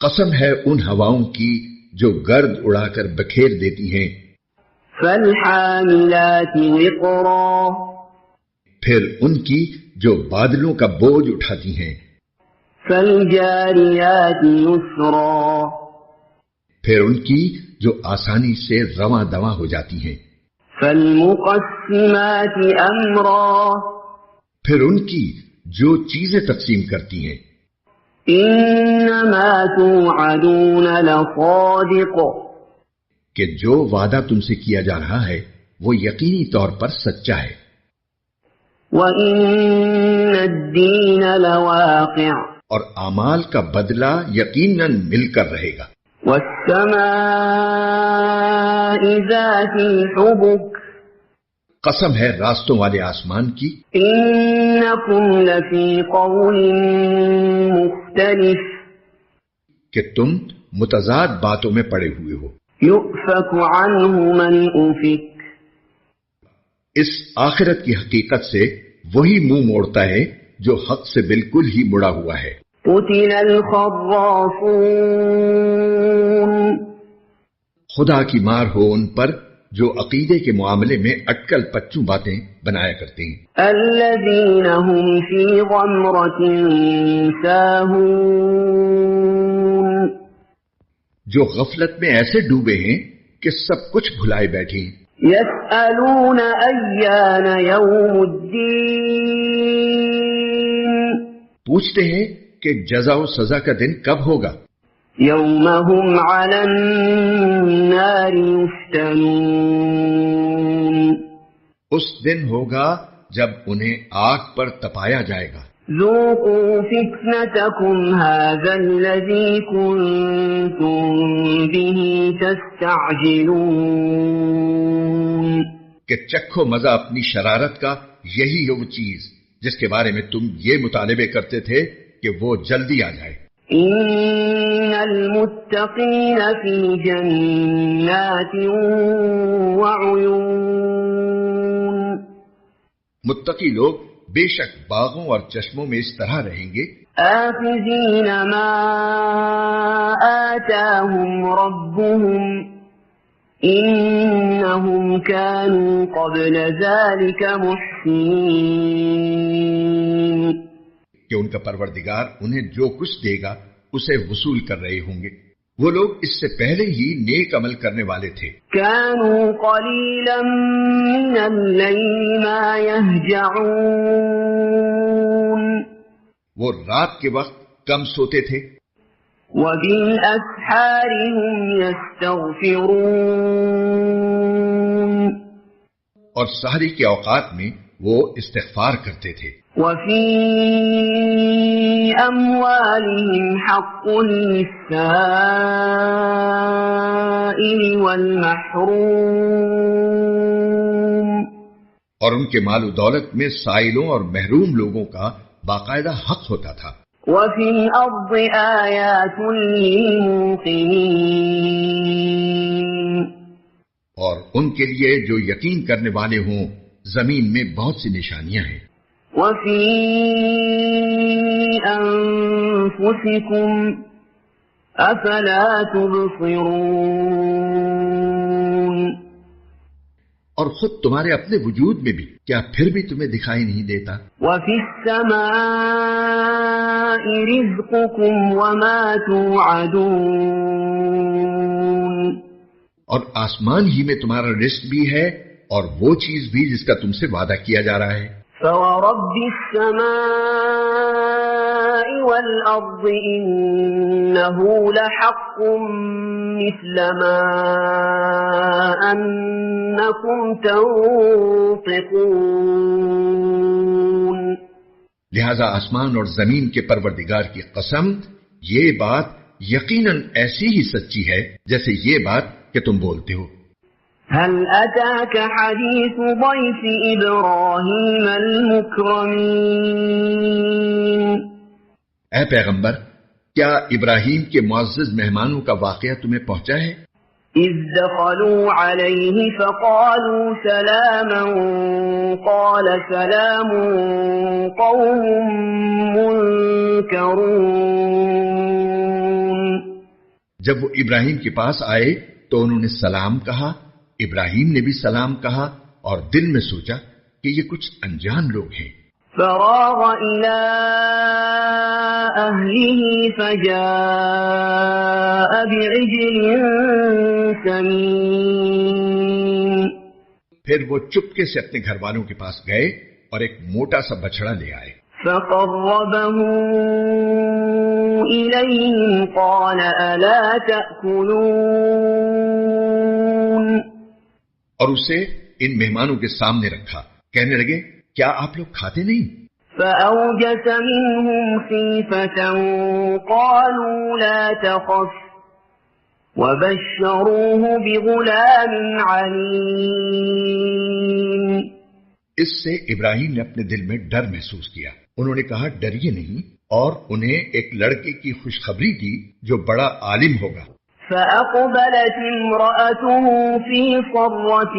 قسم ہے ان ہواؤں کی جو گرد اڑا کر بکھیر دیتی ہیں فالحاملات وقرا پھر ان کی جو بادلوں کا بوجھ اٹھاتی ہیں فالجاریات یسرا پھر ان کی جو آسانی سے رواں دواں ہو جاتی ہیں فالمقسمات امرا پھر ان کی جو چیزیں تقسیم کرتی ہیں انما توعدون لصادق کہ جو وعدہ تم سے کیا جا رہا ہے وہ یقینی طور پر سچا ہے وَإِنَّ الدِّينَ لَوَاقِعٌ اور اعمال کا بدلہ یقیناً مل کر رہے گا وَالسَّمَاءِ ذَاتِ الْحُبُكِ قسم ہے راستوں والے آسمان کی إِنَّكُمْ لَفِي قَوْلٍ مُخْتَلِفٍ کہ تم متضاد باتوں میں پڑے ہوئے ہو يُؤْفَكُ عَنْهُ مَنْ أُفِكَ اس آخرت کی حقیقت سے وہی منہ موڑتا ہے جو حق سے بالکل ہی مڑا ہوا ہے قُتِلَ الْخَرَّاصُونَ خدا کی مار ہو ان پر جو عقیدے کے معاملے میں اٹکل پچو باتیں بنایا کرتے ہیں الَّذِينَ هُمْ فِي غَمْرَةٍ سَاهُونَ جو غفلت میں ایسے ڈوبے ہیں کہ سب کچھ بھلائے بیٹھے ہیں يَسْأَلُونَ أَيَّانَ يَوْمُ الدِّينِ پوچھتے ہیں کہ جزا و سزا کا دن کب ہوگا يَوْمَ هُمْ عَلَى النَّارِ يُفْتَنُونَ اس دن ہوگا جب انہیں آگ پر تپایا جائے گا ذُوقُوا فِتْنَتَكُمْ هَذَا الَّذِي كُنْتُمْ بِهِ تَسْتَعْجِلُونَ کہ چکھو مزہ اپنی شرارت کا یہی ہے وہ چیز جس کے بارے میں تم یہ مطالبے کرتے تھے کہ وہ جلدی آ جائے إِنَّ المتقين في جنات وعيون. متقی لوگ بے شک باغوں اور چشموں میں اس طرح رہیں گے آخذين ما آتاهم ربهم إنهم كانوا قبل ذلك محسنين. کہ ان کا پروردگار انہیں جو کچھ دے گا اسے وصول کر رہے ہوں گے. وہ لوگ اس سے پہلے ہی نیک عمل کرنے والے تھے. كانوا قليلا من الليل ما يهجعون. وہ رات کے وقت کم سوتے تھے وبالأسحار هم يستغفرون. اور سحری کے اوقات میں وہ استغفار کرتے تھے. وفي أموالهم حق للسائل والمحروم. اور ان کے مال و دولت میں سائلوں اور محروم لوگوں کا باقاعدہ حق ہوتا تھا. وفي الأرض آيات للموقنين. اور ان کے لیے جو یقین کرنے والے ہوں زمین میں بہت سی نشانیاں ہیں. وفي أنفسكم أفلا تبصرون. اور خود تمہارے اپنے وجود میں بھی کیا پھر بھی تمہیں دکھائی نہیں دیتا. وفي السماء رزقكم وما توعدون. اور آسمان ہی میں تمہارا رزق بھی ہے اور وہ چیز بھی جس کا تم سے وعدہ کیا جا رہا ہے. فورب السماء والأرض إنه لحق مثل ما أنكم تنطقون. لہذا آسمان اور زمین کے پروردگار کی قسم یہ بات یقیناً ایسی ہی سچی ہے جیسے یہ بات کہ تم بولتے ہو. هل أتاك حديث ضيف إبراهيم المكرمين. اے پیغمبر کیا ابراہیم کے معزز مہمانوں کا واقعہ تمہیں پہنچا ہے؟ إذ دخلوا عليه فقالوا سلاما قال سلام قوم منكرون. جب وہ ابراہیم کے پاس آئے تو انہوں نے سلام کہا. ابراہیم نے بھی سلام کہا اور دل میں سوچا کہ یہ کچھ انجان لوگ ہیں. فراغ إلى أهله فجاء بعجل سمين. پھر وہ چپکے سے اپنے گھر والوں کے پاس گئے اور ایک موٹا سا بچڑا لے آئے. فقربه إليهم قال ألا تأكلون. اور اسے ان مہمانوں کے سامنے رکھا. کہنے لگے کیا آپ لوگ کھاتے نہیں؟ فأوجس منهم خيفة قالوا لا تخف وبشروه بغلام عليم. اس سے ابراہیم نے اپنے دل میں ڈر محسوس کیا. انہوں نے کہا ڈریے نہیں اور انہیں ایک لڑکے کی خوشخبری دی جو بڑا عالم ہوگا. فأقبلت امرأته في صرة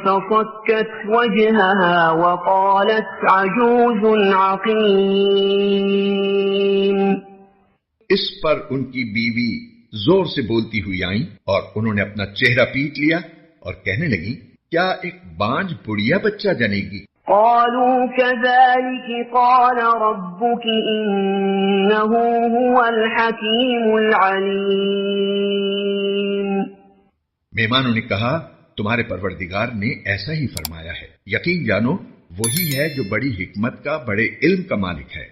فصكت وجهها وقالت عجوز عقيم. اس پر ان کی بیوی زور سے بولتی ہوئی آئیں اور انہوں نے اپنا چہرہ پیٹ لیا اور کہنے لگی کیا ایک بانج بڑھیا بچہ جنے گی؟ قالوا كذلك قال ربك إنه هو الحكيم العليم. مہمانوں نے کہا تمہارے پروردگار نے ایسا ہی فرمایا ہے. یقین جانو وہی ہے جو بڑی حکمت کا بڑے علم کا مالک ہے.